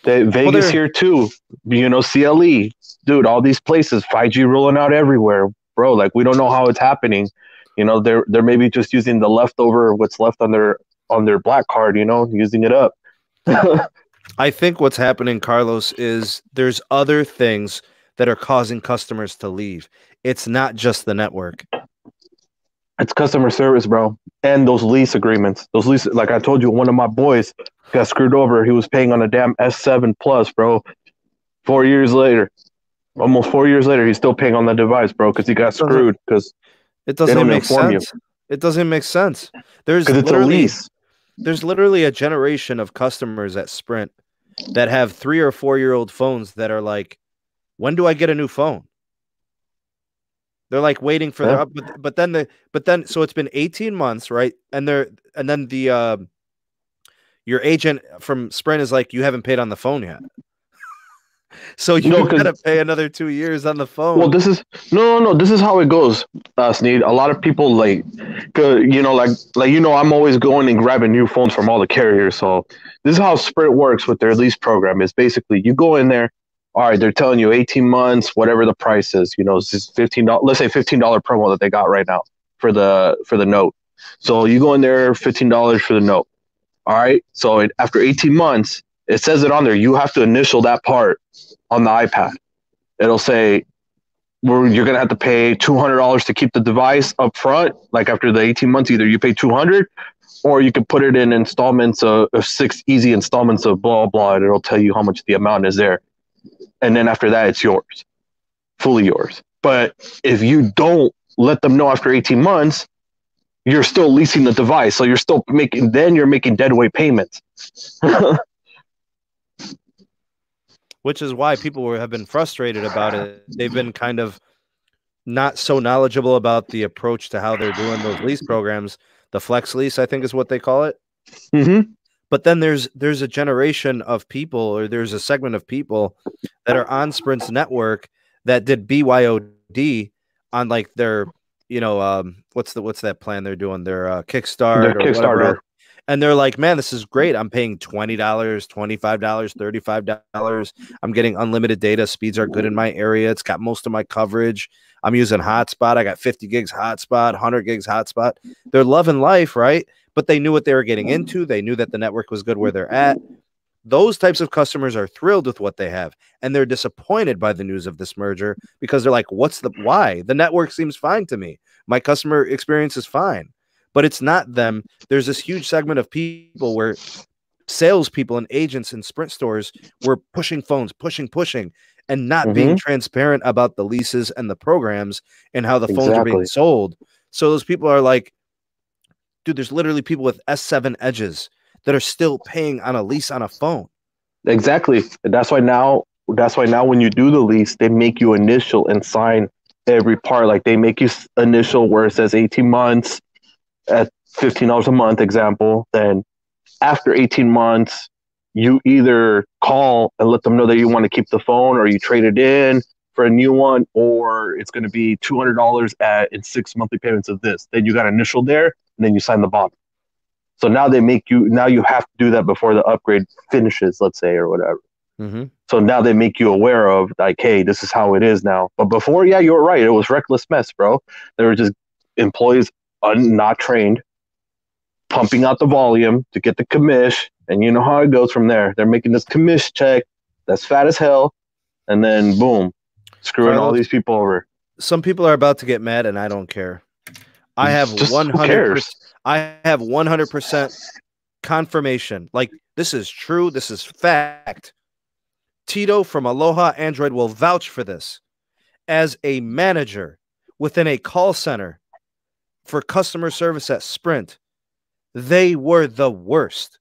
Vegas here too. You know, CLE, dude. All these places, 5G rolling out everywhere, bro. Like we don't know how it's happening. You know, they're maybe just using the leftover, what's left on their black card. You know, using it up. I think what's happening, Carlos, is there's other things that are causing customers to leave. It's not just the network. It's customer service, bro. And those lease agreements. Those lease, like I told you, one of my boys got screwed over. He was paying on a damn S7 Plus, bro. 4 years later. Almost 4 years later, he's still paying on the device, bro, because he got screwed because it doesn't make sense. It doesn't make sense. Because it's a lease. There's literally a generation of customers at Sprint that have 3 or 4 year old phones that are like, when do I get a new phone? They're like waiting for their but then so it's been 18 months, right? And then your agent from Sprint is like, you haven't paid on the phone yet. So you gotta pay another 2 years on the phone. Well, this is no. This is how it goes, Sneed. A lot of people like I'm always going and grabbing new phones from all the carriers. So this is how Sprint works with their lease program. Is basically you go in there. All right, they're telling you 18 months, whatever the price is. You know, it's just $15. Let's say $15 promo that they got right now for the note. So you go in there, $15 for the note. All right. So after 18 months, it says it on there. You have to initial that part on the iPad. It'll say you're going to have to pay $200 to keep the device up front. Like after the 18 months, either you pay $200 or you can put it in installments of 6 easy installments of blah, blah, and it'll tell you how much the amount is there. And then after that, it's yours, fully yours. But if you don't let them know after 18 months, you're still leasing the device. So you're still making deadweight payments. Which is why people have been frustrated about it. They've been kind of not so knowledgeable about the approach to how they're doing those lease programs. The flex lease, I think is what they call it. Mm-hmm. But then there's a generation of people, or there's a segment of people that are on Sprint's network that did BYOD on like their, what's that plan they're doing? Their Kickstart or Kickstarter. Whatever. And they're like, man, this is great. I'm paying $20, $25, $35. I'm getting unlimited data. Speeds are good in my area. It's got most of my coverage. I'm using hotspot. I got 50 gigs hotspot, 100 gigs hotspot. They're loving life, right? But they knew what they were getting into. They knew that the network was good where they're at. Those types of customers are thrilled with what they have, and they're disappointed by the news of this merger because they're like, why? The network seems fine to me. My customer experience is fine, but it's not them. There's this huge segment of people where salespeople and agents in Sprint stores were pushing phones, pushing, and not being transparent about the leases and the programs and how the phones are being sold. So those people are like, dude, there's literally people with S7 edges that are still paying on a lease on a phone. Exactly. That's why now when you do the lease, they make you initial and sign every part. Like they make you initial where it says 18 months at $15 a month, example. Then after 18 months, you either call and let them know that you want to keep the phone or you trade it in for a new one, or it's going to be $200 in 6 monthly payments of this. Then you got initial there, and then you sign the bottom. So now you have to do that before the upgrade finishes, let's say, or whatever. Mm-hmm. So now they make you aware of like, hey, this is how it is now. But before, yeah, you were right. It was reckless mess, bro. They were just employees not trained, pumping out the volume to get the commish. And you know how it goes from there. They're making this commish check that's fat as hell. And then boom, screwing all these people over. Some people are about to get mad, and I don't care. I have 100%. I have 100% confirmation. Like, this is true. This is fact. Tito from Aloha Android will vouch for this. As a manager within a call center for customer service at Sprint, they were the worst.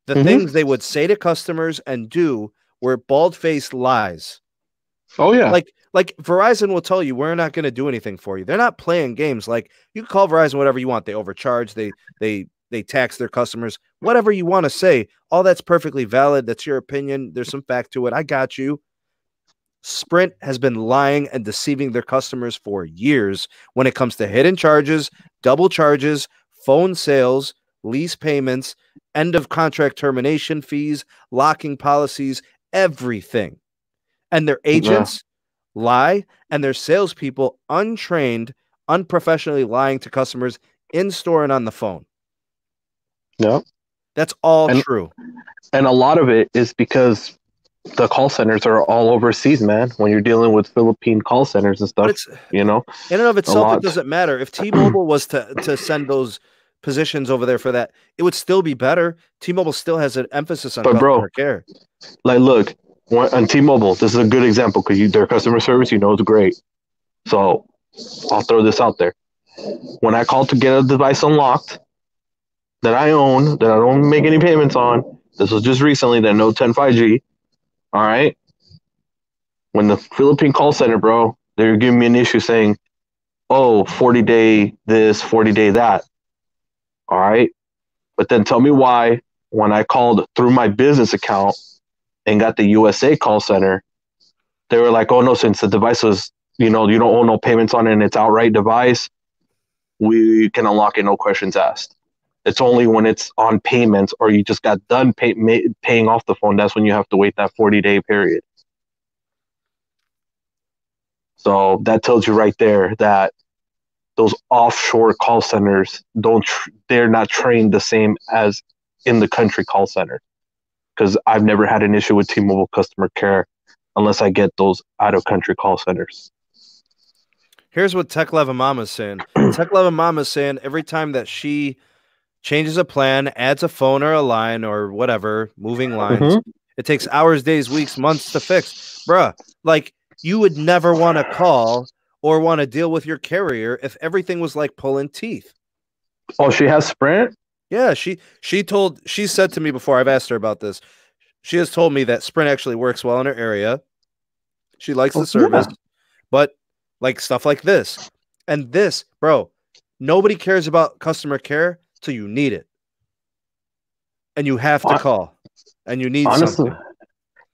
The things they would say to customers and do were bald-faced lies. Oh yeah. Like Verizon will tell you, we're not going to do anything for you. They're not playing games. Like, you can call Verizon whatever you want. They overcharge. They tax their customers. Whatever you want to say, all that's perfectly valid. That's your opinion. There's some fact to it. I got you. Sprint has been lying and deceiving their customers for years when it comes to hidden charges, double charges, phone sales, lease payments, end of contract termination fees, locking policies, everything. And their agents lie, and their salespeople untrained, unprofessionally lying to customers in store and on the phone. Yep. That's all true. And a lot of it is because the call centers are all overseas, man. When you're dealing with Philippine call centers and stuff, in and of itself, it doesn't matter. If T-Mobile was to send those positions over there for that, it would still be better. T-Mobile still has an emphasis on customer care. Like, look, on T-Mobile, this is a good example because their customer service, is great. So I'll throw this out there. When I called to get a device unlocked that I own, that I don't make any payments on, this was just recently, that Note 10 5G. All right. When the Philippine call center, bro, they're giving me an issue saying, 40-day this, 40-day that. All right. But then tell me why, when I called through my business account and got the USA call center, they were like, oh no, since the device was, you don't owe no payments on it and it's outright device, we can unlock it, no questions asked. It's only when it's on payments or you just got done paying off the phone, that's when you have to wait that 40-day period. So that tells you right there that those offshore call centers they're not trained the same as in the country call center. Because I've never had an issue with T-Mobile customer care unless I get those out-of-country call centers. Here's what Tech Leva Mama's saying. Tech Leva Mama's saying every time that she changes a plan, adds a phone or a line or whatever, moving lines, it takes hours, days, weeks, months to fix. Bruh, like, you would never want to call or want to deal with your carrier if everything was like pulling teeth. Oh, she has Sprint? Yeah, she said to me before, I've asked her about this, she has told me that Sprint actually works well in her area. She likes the service, but like stuff like this and this, bro, nobody cares about customer care till you need it. And you have to call and you need something.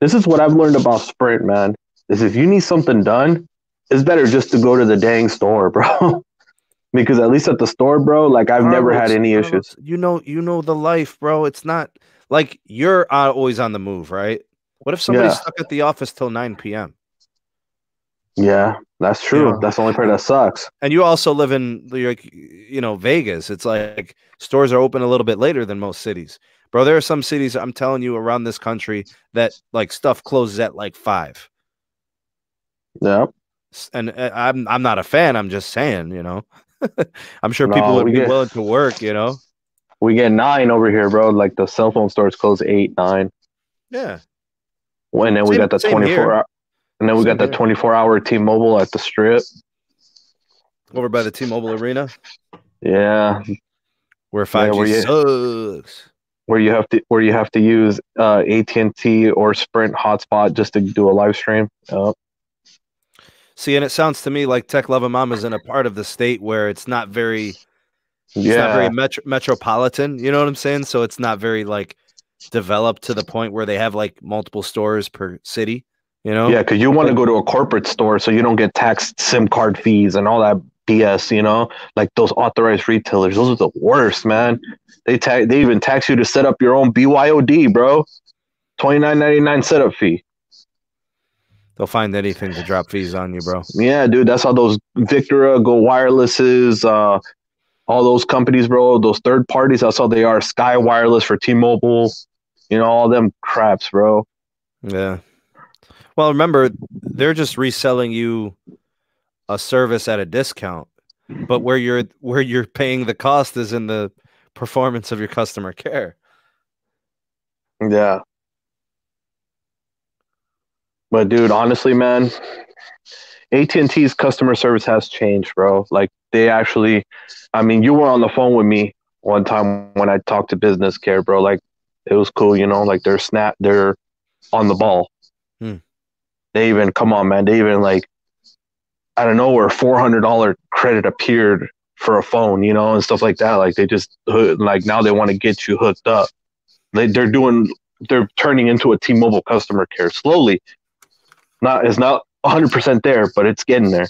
This is what I've learned about Sprint, man, is if you need something done, it's better just to go to the dang store, bro. Because at least at the store, bro, like I've never had any issues. You know the life, bro. It's not like you're always on the move, right? What if somebody's stuck at the office till 9 p.m.? Yeah, that's true. That's the only part that sucks. And you also live in, Vegas. It's like stores are open a little bit later than most cities. Bro, there are some cities, I'm telling you, around this country that like stuff closes at like 5. Yeah. And I'm not a fan. I'm just saying, I'm sure people would be willing to work, We get 9 over here, bro. Like the cell phone stores close 8, 9. Yeah. And then we got the 24-hour. And then we got the 24-hour T-Mobile at the Strip. Over by the T-Mobile Arena? Yeah. Where 5G sucks. Where you have to use AT&T or Sprint hotspot just to do a live stream. See, and it sounds to me like Tech Leva Mama's in a part of the state where it's not very metropolitan, you know what I'm saying? So it's not very like developed to the point where they have like multiple stores per city, Yeah, because you want to go to a corporate store so you don't get taxed SIM card fees and all that BS, like those authorized retailers. Those are the worst, man. They even tax you to set up your own BYOD, bro. $29.99 setup fee. They'll find anything to drop fees on you, bro. Yeah, dude, that's how those Victora, Go Wirelesses, all those companies, bro, those third parties, that's how they are. Sky Wireless for T-Mobile, all them craps, bro. Yeah. Well, remember, they're just reselling you a service at a discount, but where you're paying the cost is in the performance of your customer care. Yeah. But dude, honestly, man, AT&T's customer service has changed, bro. Like they actually, you were on the phone with me one time when I talked to business care, bro. Like It was cool, you know, like they're on the ball. Hmm. They even, come on, man, they even like, out of nowhere, $400 credit appeared for a phone, you know, and stuff like that. Like they just, like now they want to get you hooked up. They're turning into a T-Mobile customer care slowly. It's not 100% there, but it's getting there.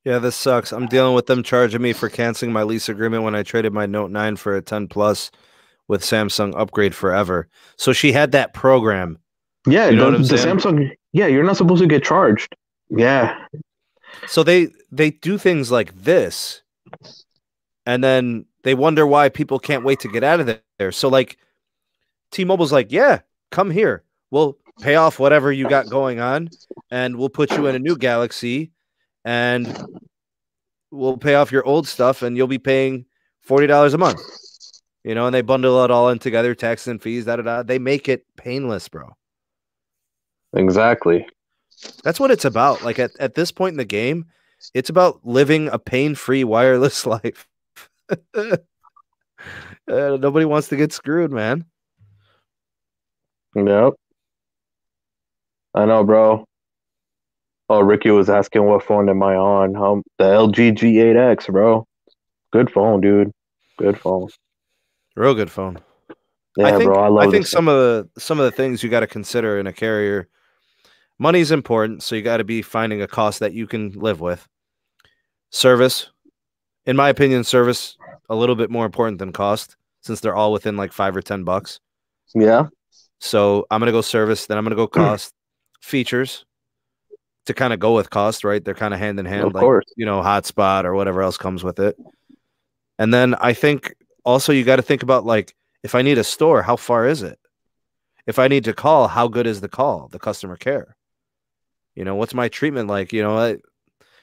Yeah, this sucks. I'm dealing with them charging me for canceling my lease agreement when I traded my Note 9 for a 10 Plus with Samsung Upgrade Forever. So she had that program. Yeah, you know what I'm the saying? Samsung. Yeah, you're not supposed to get charged. Yeah. So they do things like this, and then they wonder why people can't wait to get out of there. So like, T-Mobile's like, yeah, come here. We'll pay off whatever you got going on, and we'll put you in a new Galaxy, and we'll pay off your old stuff, and you'll be paying $40 a month. You know, and they bundle it all in together, tax and fees, da-da-da. They make it painless, bro. Exactly. That's what it's about. Like at this point in the game, it's about living a pain-free wireless life. Nobody wants to get screwed, man. Yep. I know, bro. Oh, Ricky was asking what phone am I on? The LG G8X, bro. Good phone, dude. Good phone. Real good phone. Yeah, bro. I love think this some of the things you got to consider in a carrier. Money's important, so you got to be finding a cost that you can live with. Service, in my opinion, service a little bit more important than cost, since they're all within like $5 or $10. Yeah. So I'm gonna go service, then I'm gonna go cost. Features to kind of go with cost, right? They're kind of hand in hand, Of like course. you know, hotspot or whatever else comes with it. And then I think also you got to think about like, if I need a store, how far is it? If I need to call, how good is the call, the customer care? You know, what's my treatment like? You know,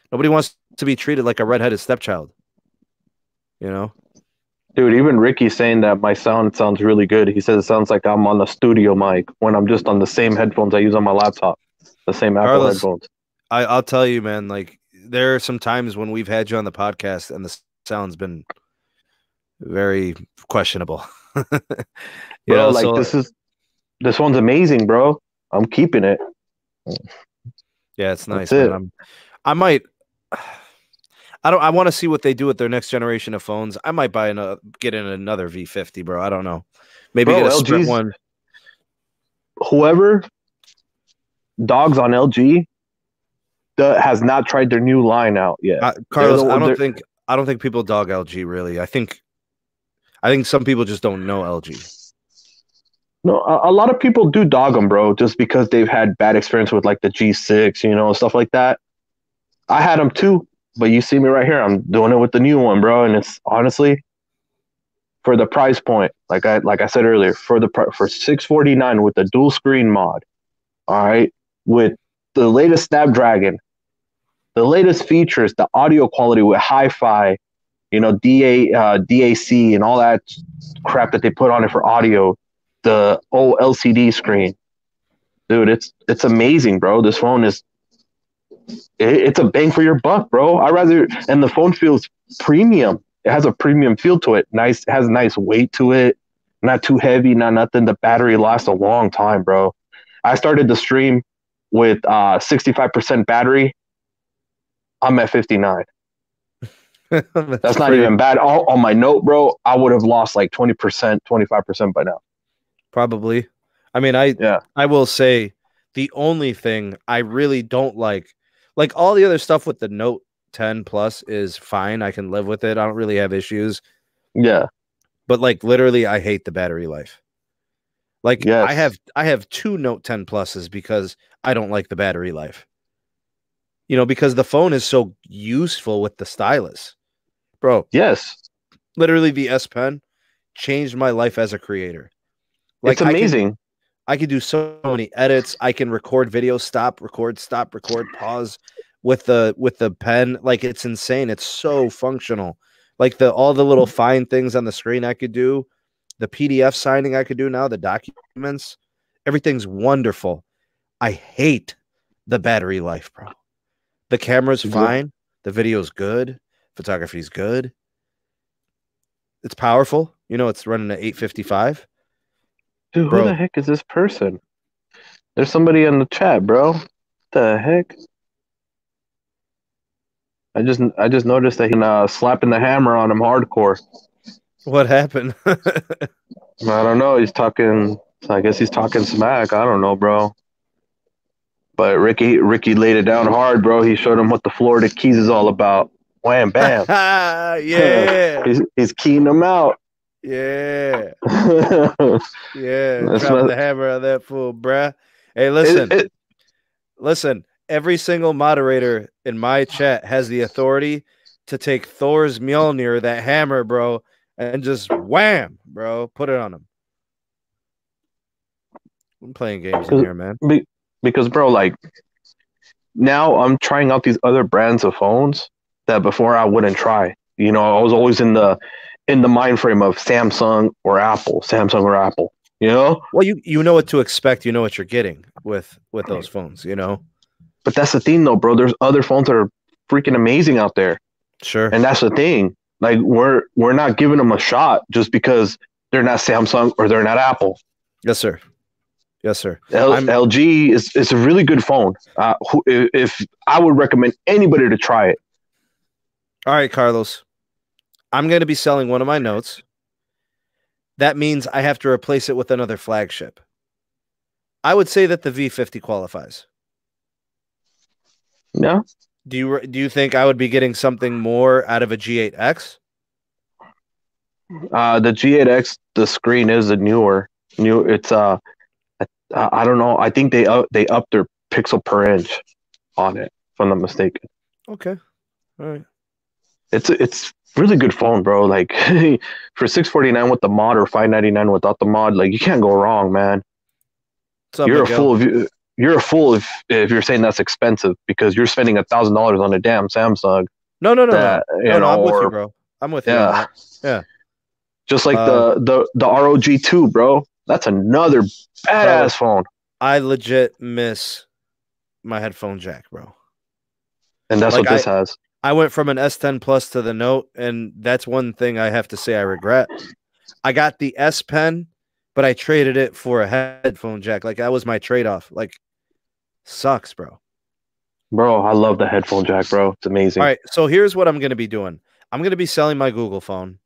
nobody wants to be treated like a redheaded stepchild. You know, Dude, even Ricky's saying that my sound sounds really good. He says it sounds like I'm on the studio mic when I'm just on the same headphones I use on my laptop, the same Apple Carlos, headphones. I'll tell you, man, like there are some times when we've had you on the podcast and the sound's been very questionable. Bro, like this one's amazing, bro. I'm keeping it. Yeah, it's nice, That's man. I want to see what they do with their next generation of phones. I might get in another V50, bro. I don't know. Maybe Bro, get a Sprint LG's one. Whoever dogs on LG has not tried their new line out yet. Carlos, I don't think people dog LG really. I think some people just don't know LG. No, a lot of people do dog them, bro, just because they've had bad experience with like the G6, you know, stuff like that. I had them too, but you see me right here. I'm doing it with the new one, bro, and it's honestly for the price point, like I said earlier, for $649 with the dual screen mod, all right, with the latest Snapdragon, the latest features, the audio quality with hi-fi, you know, DAC and all that crap that they put on it for audio, the old LCD screen, dude, it's amazing, bro. This phone it's a bang for your buck, bro. And the phone feels premium. It has a premium feel to it. Nice, has a nice weight to it. Not too heavy, not nothing. The battery lasts a long time, bro. I started the stream with 65% battery. I'm at 59. That's not even bad. On my Note, bro, I would have lost like 20%, 25% by now. Probably. I mean, I will say the only thing I really don't like all the other stuff with the Note 10 Plus is fine. I can live with it. I don't really have issues. Yeah. But like literally, I hate the battery life. Like yes. I have 2 Note 10 Pluses because I don't like the battery life. You know, because the phone is so useful with the stylus. Bro. Yes. Literally the S Pen changed my life as a creator. Like, it's amazing. I can do so many edits. I can record video, stop, record, pause with the pen. Like it's insane. It's so functional. Like all the little fine things on the screen I could do, the PDF signing I could do now, the documents, everything's wonderful. I hate the battery life, bro. The camera's fine. The video's good. Photography's good. It's powerful. You know, it's running at 855. Dude, who Bro. the heck is this person? There's somebody in the chat, bro. What the heck? I just noticed that he's slapping the hammer on him hardcore. What happened? I don't know. He's talking. I guess he's talking smack. I don't know, bro. But Ricky laid it down hard, bro. He showed him what the Florida Keys is all about. Wham, bam. Yeah. he's keying them out. Yeah. Yeah. Dropping the hammer on that fool, bruh. Hey, listen. Listen. Every single moderator in my chat has the authority to take Thor's Mjolnir, that hammer, bro, and just wham, bro, put it on him. I'm playing games in here, man. Because, bro, like, now I'm trying out these other brands of phones that before I wouldn't try. You know, I was always in the mind frame of Samsung or Apple. You know? Well, you know what to expect. You know what you're getting with those phones, you know? But that's the thing, though, bro. There's other phones that are freaking amazing out there. Sure. And that's the thing. Like, we're not giving them a shot just because they're not Samsung or they're not Apple. Yes, sir. Yes, sir. LG is a really good phone. If I would recommend anybody to try it. All right, Carlos. I'm going to be selling one of my notes. That means I have to replace it with another flagship. I would say that the V50 qualifies. Yeah. Do you think I would be getting something more out of a G8X? The G8X, the screen is a new. It's I don't know. I think they upped their pixel per inch on it, if I'm not mistaken. Okay. All right. It's really good phone, bro. Like for $649 with the mod or $599 without the mod, like you can't go wrong, man. You're a fool if you're saying that's expensive because you're spending $1,000 on a damn Samsung. No. I'm with you, bro. I'm with you. Yeah. Just like the ROG2, bro. That's another badass phone. I legit miss my headphone jack, bro. And that's what this has. I went from an S10 Plus to the Note, and that's one thing I have to say I regret. I got the S Pen, but I traded it for a headphone jack. Like, that was my trade-off. Like, sucks, bro. Bro, I love the headphone jack, bro. It's amazing. All right, so here's what I'm going to be doing. I'm going to be selling my Google phone.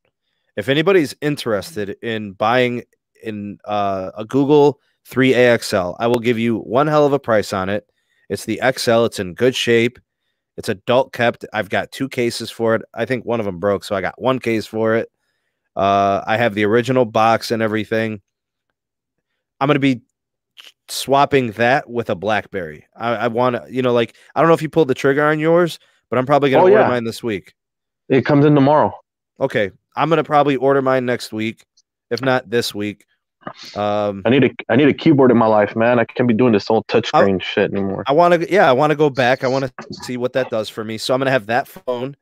If anybody's interested in buying a Google 3A XL, I will give you one hell of a price on it. It's the XL. It's in good shape. It's adult kept. I've got 2 cases for it. I think one of them broke, so I got 1 case for it. I have the original box and everything. I'm going to be swapping that with a Blackberry. I want to, you know, like, I don't know if you pulled the trigger on yours, but I'm probably going to order mine this week. It comes in tomorrow. Okay. I'm going to probably order mine next week, if not this week. I need a keyboard in my life, man. I can't be doing this whole touchscreen shit anymore. I want to go back. I want to see what that does for me. So I'm going to have that phone.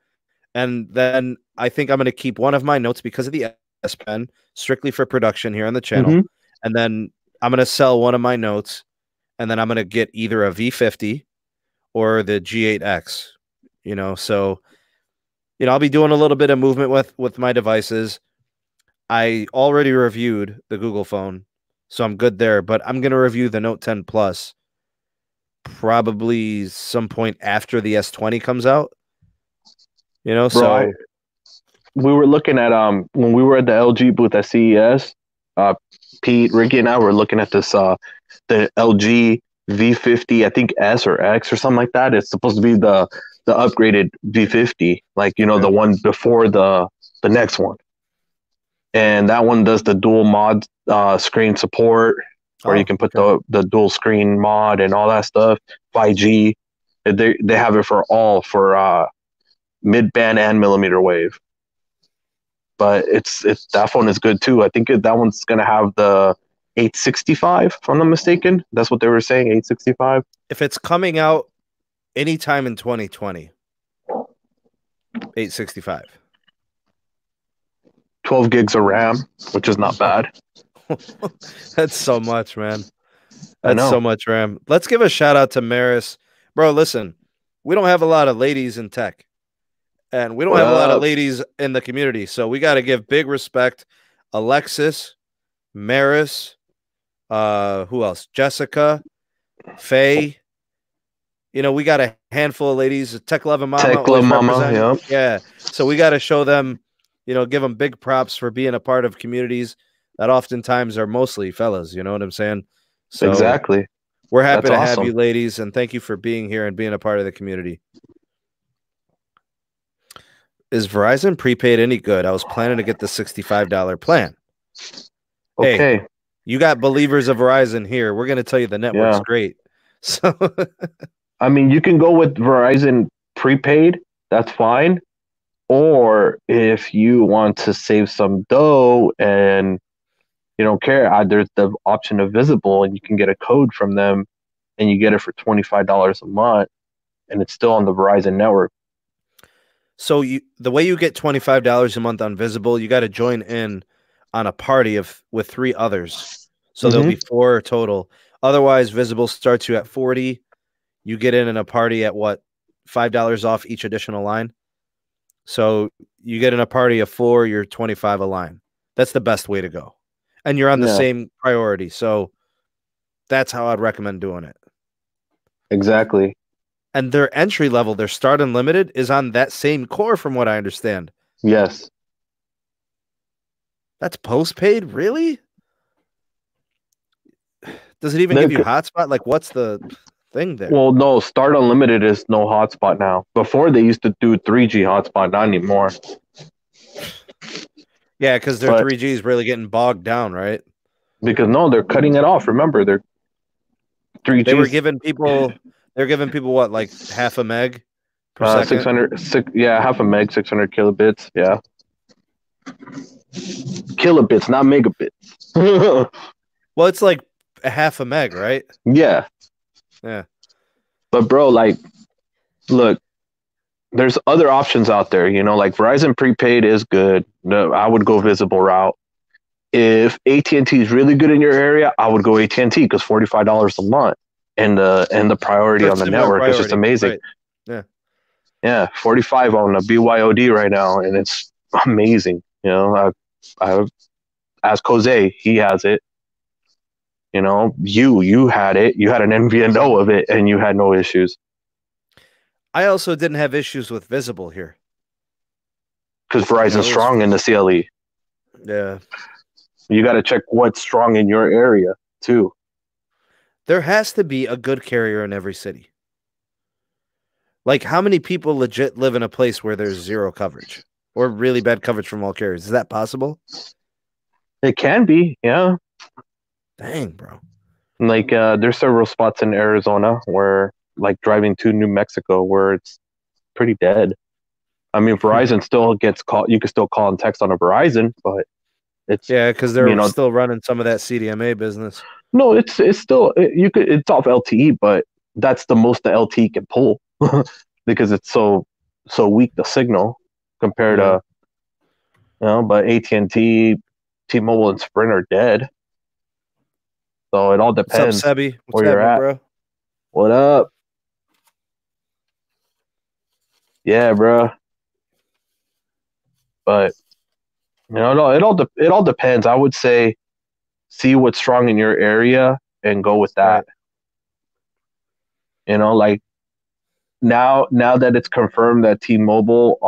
And then I think I'm going to keep one of my notes because of the S Pen, strictly for production here on the channel. Mm-hmm. And then I'm going to sell one of my notes. And then I'm going to get either a V50 or the G8X, you know. So, you know, I'll be doing a little bit of movement with my devices. I already reviewed the Google phone, so I'm good there. But I'm going to review the Note 10 Plus probably some point after the S20 comes out. You know, bro, so we were looking at when we were at the LG booth at CES. Pete, Ricky, and I were looking at this the LG V50, I think S or X or something like that. It's supposed to be the upgraded V50, like, you know, the one before the next one. And that one does the dual mod screen support, where you can put the dual screen mod and all that stuff. 5G, they have it for mid-band and millimeter wave. But it's that phone is good too. I think that one's gonna have the 865, if I'm not mistaken. That's what they were saying, 865. If it's coming out anytime in 2020, 865. 12 gigs of RAM, which is not bad. That's so much, man. That's so much RAM. Let's give a shout out to Maris. Bro, listen, we don't have a lot of ladies in tech. And we don't What have a lot of up? ladies in the community, so we got to give big respect. Alexis, Maris, who else? Jessica, Feye. You know, we got a handful of ladies. Tech Love and Mama Tech Love always Mama, represent. yep. Yeah. So we got to show them, you know, give them big props for being a part of communities that oftentimes are mostly fellas. You know what I'm saying? So Exactly. we're happy That's to have awesome. you, ladies, and thank you for being here and being a part of the community. Is Verizon Prepaid any good? I was planning to get the $65 plan. Okay. Hey, you got believers of Verizon here. We're going to tell you the network's great. So, I mean, you can go with Verizon Prepaid. That's fine. Or if you want to save some dough and you don't care, there's the option of Visible, and you can get a code from them, and you get it for $25 a month, and it's still on the Verizon network. So the way you get $25 a month on Visible, you got to join in on a party with 3 others. So there'll be 4 total. Otherwise, Visible starts you at 40. You get in a party at what? $5 off each additional line. So you get in a party of 4, you're 25 a line. That's the best way to go. And you're on the same priority. So that's how I'd recommend doing it. Exactly. And their entry level, their start unlimited, is on that same core, from what I understand. Yes. That's postpaid? Really? Does it even give you hotspot? Like, what's the thing there? Well, no, Start Unlimited is no hotspot now. Before, they used to do 3G hotspot, not anymore. Yeah, because their 3G is really getting bogged down, right? Because, no, they're cutting it off. Remember, they're 3G. They're giving people what, like half a meg per second? Half a meg, 600 kilobits, yeah. Kilobits, not megabits. Well, it's like a half a meg, right? Yeah. Yeah. But, bro, like, look, there's other options out there, you know, like Verizon Prepaid is good. No, I would go Visible route. If AT&T is really good in your area, I would go AT&T because $45 a month. And the priority on the network is just amazing. Right. Yeah. Yeah, 45 on a BYOD right now, and it's amazing. You know, I asked Jose, he has it. You know, you had it. You had an MVNO of it, and you had no issues. I also didn't have issues with Visible here. Because Verizon's strong in the CLE. Yeah. You got to check what's strong in your area, too. There has to be a good carrier in every city. Like, how many people legit live in a place where there's zero coverage or really bad coverage from all carriers? Is that possible? It can be, yeah. Dang, bro. Like, there's several spots in Arizona where, like, driving to New Mexico where it's pretty dead. I mean, Verizon still gets called. You can still call and text on a Verizon, but it's because they're still running some of that CDMA business. No, it's still it's off LTE, but that's the most the LTE can pull because it's so weak, the signal compared to but AT&T, T-Mobile, and Sprint are dead. So it all depends. What's up, Sebi? Where you're at, bro? What up? Yeah, bro. But no, it all depends. I would say see what's strong in your area and go with that. Right. You know, like now that it's confirmed that T-Mobile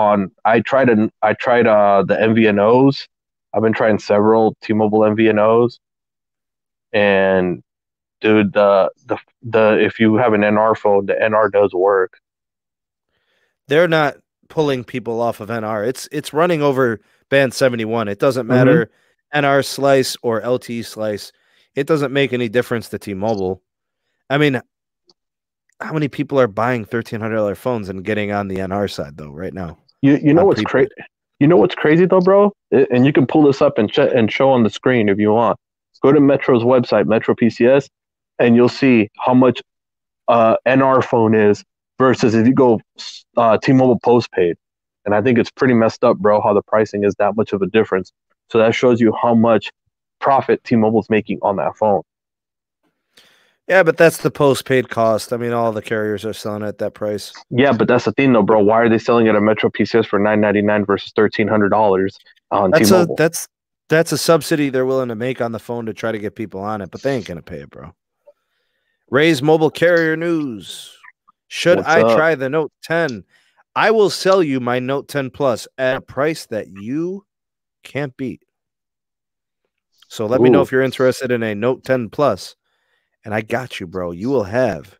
I tried the MVNOs. I've been trying several T-Mobile MVNOs, and dude, the if you have an NR phone, the NR does work. They're not pulling people off of NR. It's running over band 71. It doesn't matter NR slice or LTE slice. It doesn't make any difference to T-Mobile. I mean, how many people are buying $1,300 phones and getting on the NR side though right now? You know what's crazy? You know what's crazy though, bro? And you can pull this up and show on the screen if you want. Go to Metro's website, Metro PCS, and you'll see how much NR phone is versus if you go T-Mobile postpaid. And I think it's pretty messed up, bro, how the pricing is that much of a difference. So that shows you how much profit T-Mobile's making on that phone. Yeah, but that's the postpaid cost. I mean, all the carriers are selling at that price. Yeah, but that's the thing, though, bro. Why are they selling it at Metro PCS for $9.99 versus $1,300 on That's a T-Mobile? that's a subsidy they're willing to make on the phone to try to get people on it, but they ain't gonna pay it, bro. Ray's mobile carrier news. Should What's I up? try the Note 10? I will sell you my Note 10 Plus at a price that you can't beat. So let me know Ooh. if you're interested in a Note 10 Plus. And I got you, bro. You will have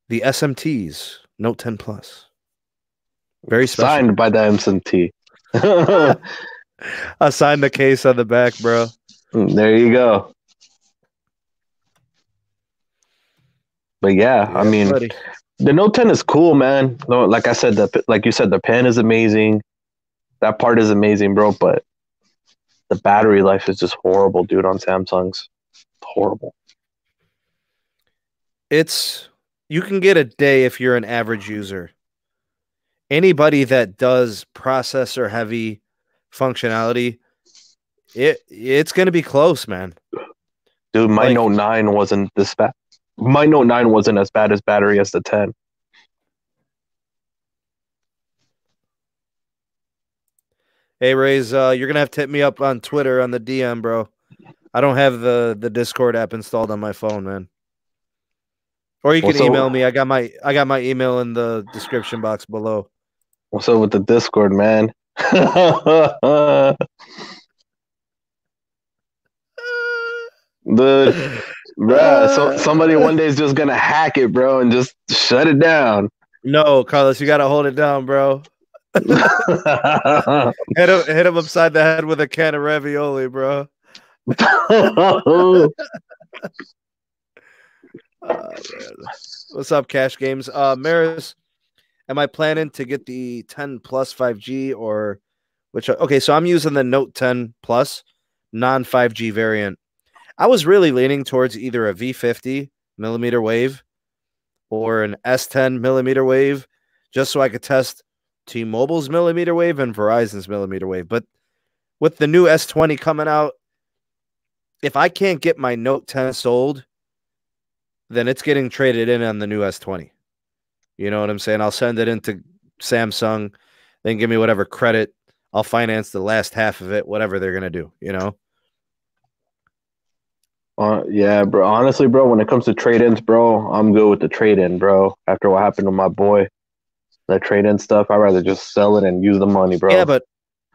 the SMT's Note 10 Plus. Very special. Signed by the SMT. I signed the case on the back, bro. There you go. But yeah, I mean, buddy. the Note 10 is cool, man. No, like I said, like you said, the pen is amazing. That part is amazing, bro. But the battery life is just horrible, dude. On Samsung's, horrible. You can get a day if you're an average user. Anybody that does processor heavy functionality, it's gonna be close, man. Dude, my Note 9 wasn't this bad. My Note 9 wasn't as bad as battery as the 10. Hey, Rays, you're gonna have to hit me up on Twitter on the DM, bro. I don't have the Discord app installed on my phone, man. Or you can email me. I got my email in the description box below. What's up with the Discord, man? So somebody one day is just gonna hack it, bro, and just shut it down. No, Carlos, you gotta hold it down, bro. hit him upside the head with a can of ravioli, bro. What's up, Cash Games? Maris, am I planning to get the 10 Plus 5G or which? Okay, so I'm using the Note 10 Plus non 5G variant. I was really leaning towards either a V50 millimeter wave or an S10 millimeter wave, just so I could test T-Mobile's millimeter wave and Verizon's millimeter wave. But with the new S20 coming out, if I can't get my Note 10 sold, then it's getting traded in on the new S20. You know what I'm saying? I'll send it into Samsung, then give me whatever credit. I'll finance the last half of it, whatever they're going to do, you know? Yeah, bro. Honestly, bro, when it comes to trade-ins, bro, I'm good with the trade-in, bro. After what happened to my boy, that trade-in stuff, I'd rather just sell it and use the money, bro. Yeah, but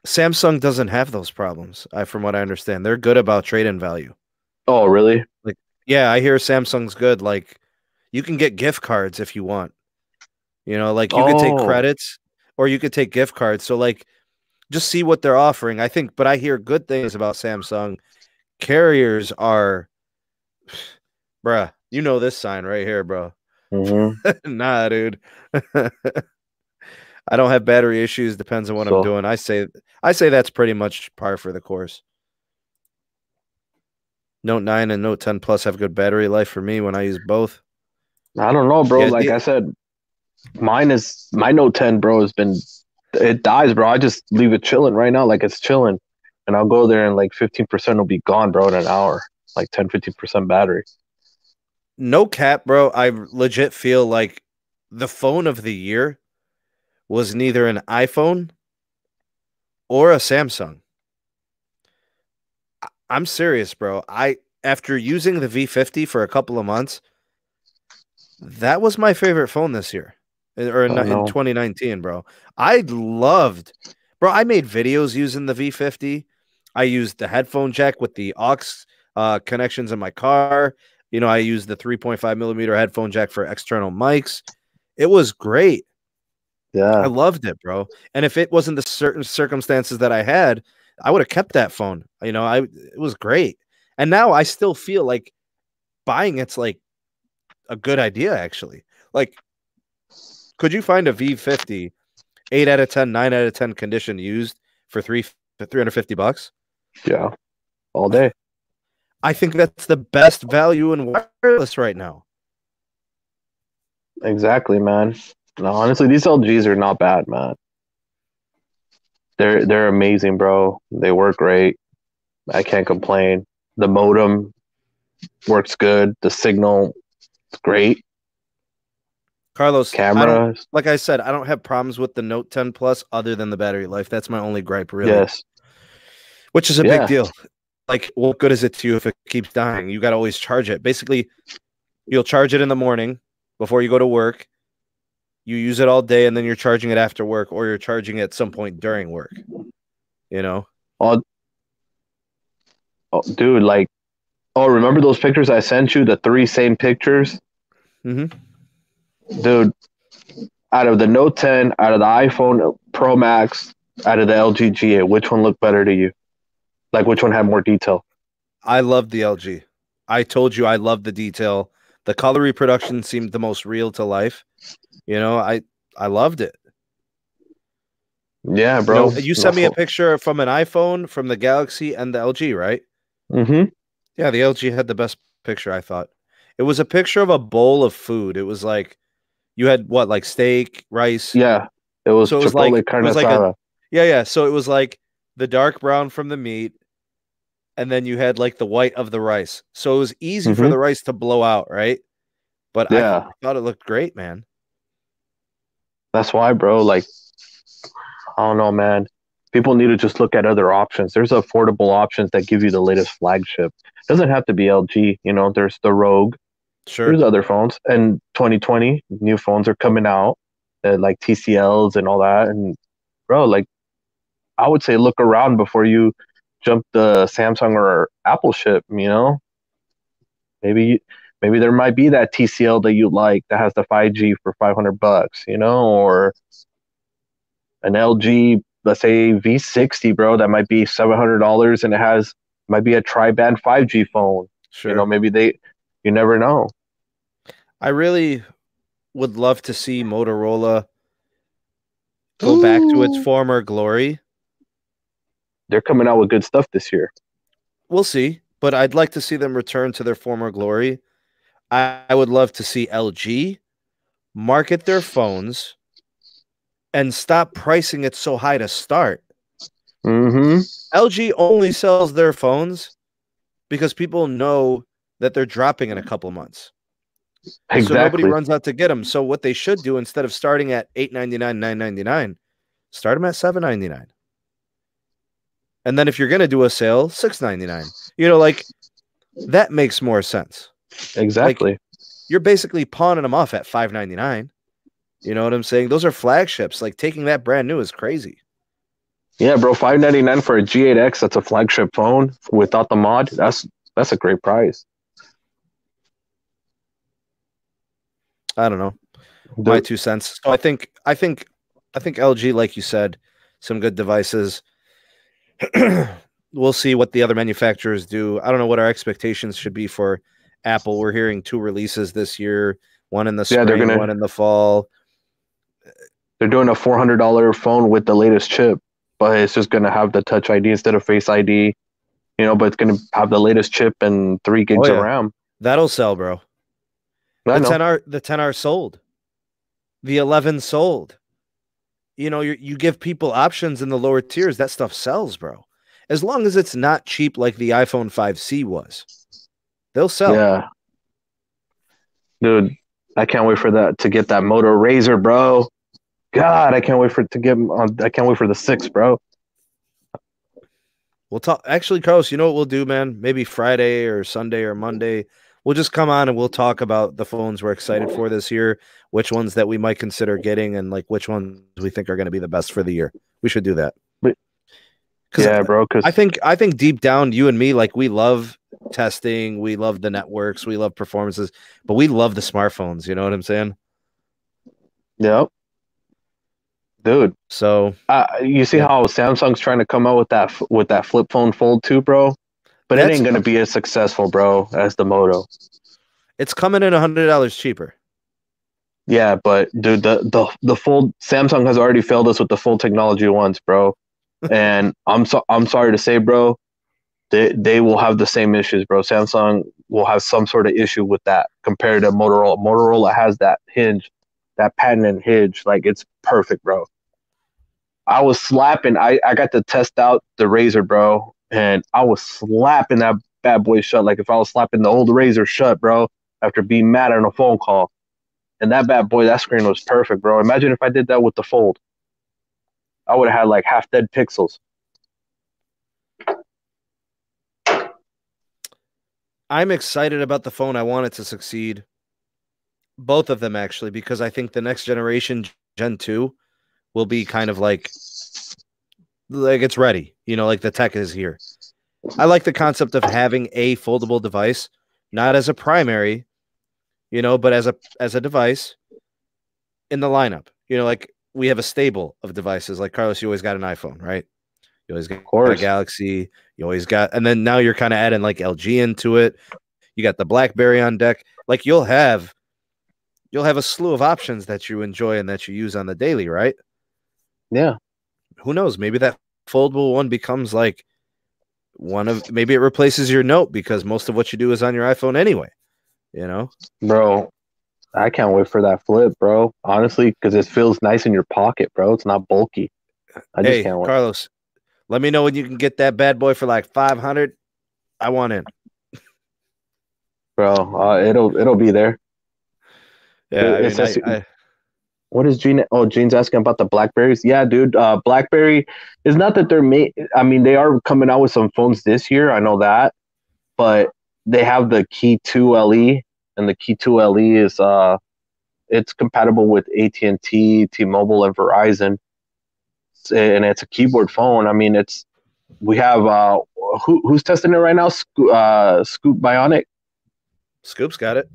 Samsung doesn't have those problems, from what I understand. They're good about trade-in value. Oh, really? Like, yeah, I hear Samsung's good. Like, you can get gift cards if you want. You know, like you could take credits or you could take gift cards. So, like, just see what they're offering. I think, but I hear good things about Samsung. Carriers are, bruh, you know this sign right here, bro. Mm-hmm. Nah, dude. I don't have battery issues. Depends on what I'm doing. I say that's pretty much par for the course. Note 9 and Note 10 Plus have good battery life for me when I use both. I don't know, bro. Yeah, I said, my Note 10, bro, it dies, bro. I just leave it chilling right now, like it's chilling. And I'll go there and like 15% will be gone, bro, in an hour. Like 10-15% battery. No cap, bro. I legit feel like the phone of the year was neither an iPhone or a Samsung. I'm serious, bro. After using the V50 for a couple of months, that was my favorite phone this year. Or in 2019, bro. I made videos using the V50. I used the headphone jack with the aux connections in my car. You know, I used the 3.5 millimeter headphone jack for external mics. It was great. Yeah. I loved it, bro. And if it wasn't the certain circumstances that I had, I would have kept that phone. You know, it was great. And now I still feel like buying it's like a good idea, actually. Like, could you find a V50 8 out of 10, 9 out of 10 condition used for $350? Yeah. All day. I think that's the best value in wireless right now. Exactly, man. No, honestly, these LGs are not bad, man. They're amazing, bro. They work great. I can't complain. The modem works good. The signal is great. Carlos, Camera, like I said, I don't have problems with the Note 10 Plus other than the battery life. That's my only gripe, really. yes. Which is a big deal. Like, what good is it to you if it keeps dying? You got to always charge it. Basically, you'll charge it in the morning before you go to work. You use it all day, and then you're charging it after work, or you're charging it at some point during work. You know? Oh, dude, like, remember those pictures I sent you? The 3 same pictures? Mm-hmm. Dude, out of the Note 10, out of the iPhone Pro Max, out of the LG G8, which one looked better to you? Like, which one had more detail? I love the LG. I told you I love the detail. The color reproduction seemed the most real to life. You know, I loved it. Yeah, bro. You sent me a picture from an iPhone, from the Galaxy, and the LG, right? Mm-hmm. Yeah, the LG had the best picture, I thought. It was a picture of a bowl of food. It was like, you had what, like steak, rice? Yeah, it was Chipotle carne asada. Yeah. So it was like the dark brown from the meat, and then you had like the white of the rice. So it was easy for the rice to blow out, right? But I thought it looked great, man. That's why, bro. Like, I don't know, man. People need to just look at other options. There's affordable options that give you the latest flagship. It doesn't have to be LG. You know, there's the Rogue. Sure. There's other phones. And 2020, new phones are coming out, like TCLs and all that. And, bro, like, I would say look around before you jump the Samsung or Apple ship, you know? Maybe there might be that TCL that you like that has the 5G for $500, you know, or an LG, let's say V60, bro, that might be $700 and might be a tri-band 5G phone. Sure. You know, you never know. I really would love to see Motorola go back to its former glory. They're coming out with good stuff this year. We'll see, but I'd like to see them return to their former glory. I would love to see LG market their phones and stop pricing it so high to start. Mm-hmm. LG only sells their phones because people know that they're dropping in a couple months. Exactly. So nobody runs out to get them. So what they should do, instead of starting at $899, $999, start them at $799. And then if you're going to do a sale, $699. You know, like, that makes more sense. Exactly. Like, you're basically pawning them off at $599. You know what I'm saying? Those are flagships. Like, taking that brand new is crazy. Yeah, bro, $599 for a G8X, that's a flagship phone without the mod. That's a great price. I don't know. My 2 cents. So I think LG, like you said, some good devices. We'll see what the other manufacturers do. I don't know what our expectations should be for Apple. We're hearing 2 releases this year, one in the spring, one in the fall. They're doing a $400 phone with the latest chip, but it's just going to have the Touch ID instead of Face ID, you know, but it's going to have the latest chip and 3 gigs of RAM. That'll sell, bro. The 10R sold. The 11 sold. You know, you give people options in the lower tiers, that stuff sells, bro. As long as it's not cheap like the iPhone 5C was. They'll sell. Yeah. Dude, I can't wait for that to get that Moto Razr, bro. God, I can't wait for it to get on. I can't wait for the 6, bro. We'll talk. Actually, Carlos, you know what we'll do, man? Maybe Friday or Sunday or Monday. We'll just come on and we'll talk about the phones we're excited for this year, which ones that we might consider getting, and like which ones we think are going to be the best for the year. We should do that. Yeah, bro. Because I think deep down, you and me, like, we love testing, we love the networks, we love performances, but we love the smartphones. You know what I'm saying? Yep. Dude. So you see how Samsung's trying to come out with that flip phone Fold 2, bro? But it ain't gonna be as successful, bro, as the Moto. It's coming in $100 cheaper. Yeah, but dude, the Fold, Samsung has already failed us with the Fold technology once, bro. And I'm sorry to say, bro, they will have the same issues, bro. Samsung will have some sort of issue with that compared to Motorola. Motorola has that hinge, that patented hinge, like, it's perfect, bro. I got to test out the Razr, bro, and I was slapping bad boy shut. Like if I was slapping the old Razor shut, bro, after being mad on a phone call. And that bad boy, that screen was perfect, bro. Imagine if I did that with the Fold. I would have had like half dead pixels. I'm excited about the phone. I want it to succeed. Both of them, actually, because I think the next generation, Gen 2, will be kind of like it's ready. You know, like the tech is here. I like the concept of having a foldable device, not as a primary, you know, but as a device in the lineup. You know, like we have a stable of devices. Like Carlos, you always got an iPhone, right? You always got a Galaxy. You always got, and then now you're kind of adding like LG into it. You got the BlackBerry on deck. Like you'll have a slew of options that you enjoy and that you use on the daily, right? Yeah. Who knows? Maybe that foldable one becomes like maybe it replaces your Note because most of what you do is on your iPhone anyway, you know? Bro, I can't wait for that flip, bro. Honestly, because it feels nice in your pocket, bro. It's not bulky. I just can't wait. Carlos, let me know when you can get that bad boy for like 500. I want in. Bro, it'll be there. Yeah, what is Gene? Oh, Gene's asking about the Blackberries. Yeah, dude. BlackBerry is not that they're I mean, they are coming out with some phones this year. I know that, but they have the Key 2 LE, and the Key 2 LE is it's compatible with AT&T, T-Mobile, and Verizon, and it's a keyboard phone. I mean, we have who's testing it right now? Scoop Bionic. Scoop's got it.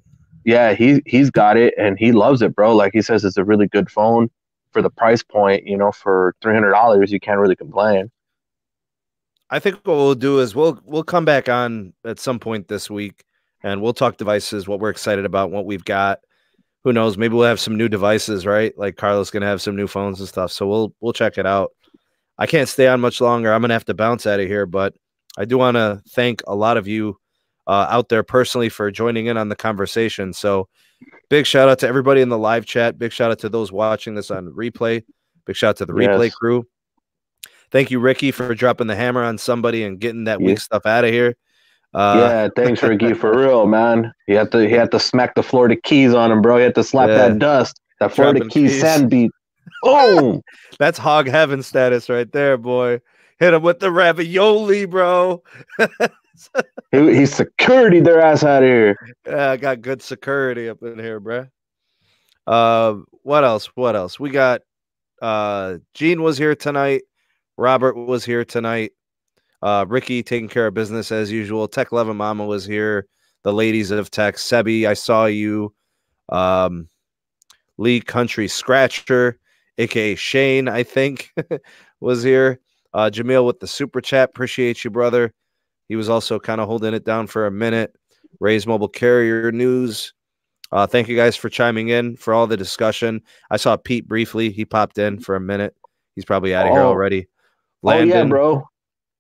Yeah, he's got it and he loves it, bro. Like he says, it's a really good phone for the price point. You know, for $300, you can't really complain. I think what we'll do is we'll come back on at some point this week and we'll talk devices, what we're excited about, what we've got. Who knows? Maybe we'll have some new devices, right? Like Carlos gonna have some new phones and stuff. So we'll check it out. I can't stay on much longer. I'm gonna have to bounce out of here, but I do want to thank a lot of you out there personally for joining in on the conversation. So big shout out to everybody in the live chat. Big shout out to those watching this on replay. Big shout out to the replay crew. Thank you, Ricky, for dropping the hammer on somebody and getting that weak stuff out of here. Yeah, thanks, Ricky, for real, man. He had to smack the Florida Keys on him, bro. He had to slap that dust. That Florida Keys sand beat. Boom! That's hog heaven status right there, boy. Hit him with the ravioli, bro. He's security their ass out of here. Yeah, I got good security up in here, bro. What else? We got Gene was here tonight. Robert was here tonight. Ricky taking care of business as usual. Tech Levin Mama was here. The ladies of tech. Sebi, I saw you. Lee Country Scratcher, aka Shane, I think, was here. Jamil with the super chat. Appreciate you, brother. He was also kind of holding it down for a minute. Ray's Mobile Carrier News. Thank you guys for chiming in for all the discussion. I saw Pete briefly. He popped in for a minute. He's probably out of here already. Landon. Oh yeah, bro.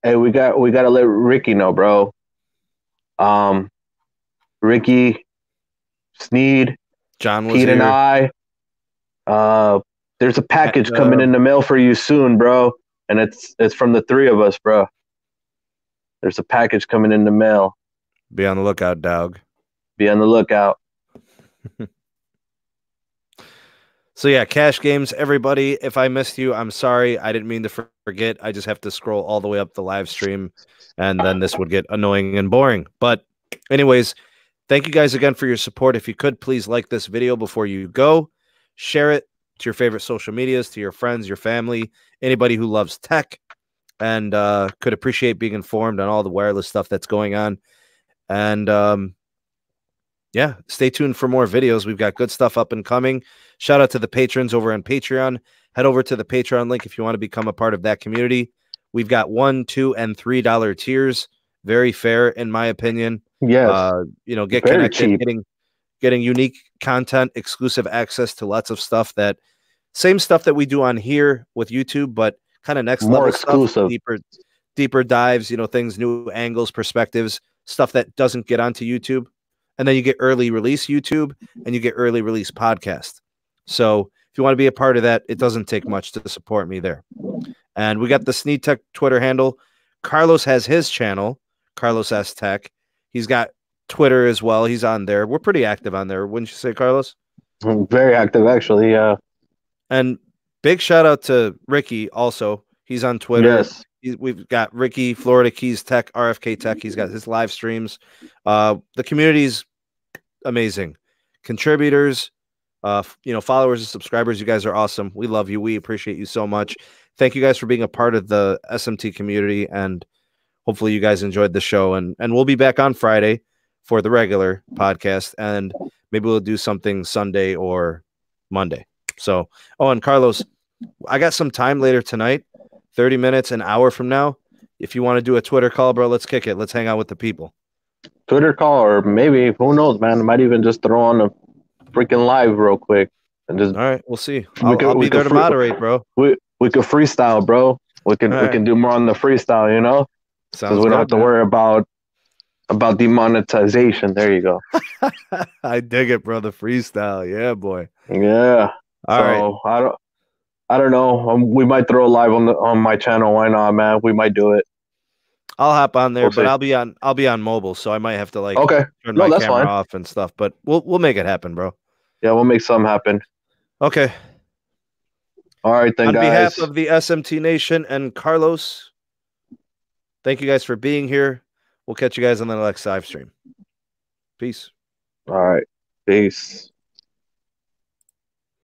Hey, we got to let Ricky know, bro. Ricky, Sneed, John was Pete, here. and I. There's a package coming in the mail for you soon, bro, and it's from the three of us, bro. There's a package coming in the mail. Be on the lookout, dog. Be on the lookout. So yeah, Cash Games, everybody. If I missed you, I'm sorry. I didn't mean to forget. I just have to scroll all the way up the live stream, and then this would get annoying and boring. But anyways, thank you guys again for your support. If you could, please like this video before you go. Share it to your favorite social medias, to your friends, your family, anybody who loves tech and could appreciate being informed on all the wireless stuff that's going on. And yeah, stay tuned for more videos. We've got good stuff up and coming. Shout out to the patrons over on Patreon. Head over to the Patreon link if you want to become a part of that community. We've got $1, $2, and $3 tiers. Very fair, in my opinion. Yes. You know, get Very connected, cheap. getting unique content, exclusive access to lots of stuff same stuff that we do on here with YouTube, but kind of next More level exclusive stuff, deeper dives, you know, things, new angles, perspectives, stuff that doesn't get onto YouTube. And then you get early release YouTube and you get early release podcast. So if you want to be a part of that, it doesn't take much to support me there. And we got the Sneed Tech Twitter handle. Carlos has his channel, Carlos S Tech. He's got Twitter as well. He's on there. We're pretty active on there, wouldn't you say, Carlos? I'm very active, actually. Yeah. And big shout out to Ricky also. He's on Twitter. Yes. We've got Ricky, Florida Keys Tech, RFK Tech. He's got his live streams. The community's amazing. Contributors, followers and subscribers, you guys are awesome. We love you. We appreciate you so much. Thank you guys for being a part of the SMT community, and hopefully you guys enjoyed the show. And we'll be back on Friday for the regular podcast, and maybe we'll do something Sunday or Monday. So, and Carlos, I got some time later tonight, 30 minutes, an hour from now. If you want to do a Twitter call, bro, let's kick it. Let's hang out with the people. Twitter call, or maybe, who knows, man? I might even just throw on a freaking live real quick. And just, all right, we'll see. I'll be there to moderate, bro. We could freestyle, bro. We can do more on the freestyle, you know? Because we don't have to worry about demonetization. There you go. I dig it, bro. The freestyle. Yeah, boy. Yeah. All right. I don't know. We might throw a live on my channel. Why not, man? We might do it. I'll hop on there, but I'll be on mobile, so I might have to turn my camera off and stuff. But we'll make it happen, bro. Yeah, we'll make something happen. Okay. All right, then, guys. On behalf of the SMT Nation and Carlos, thank you guys for being here. We'll catch you guys on the next live stream. Peace. All right. Peace.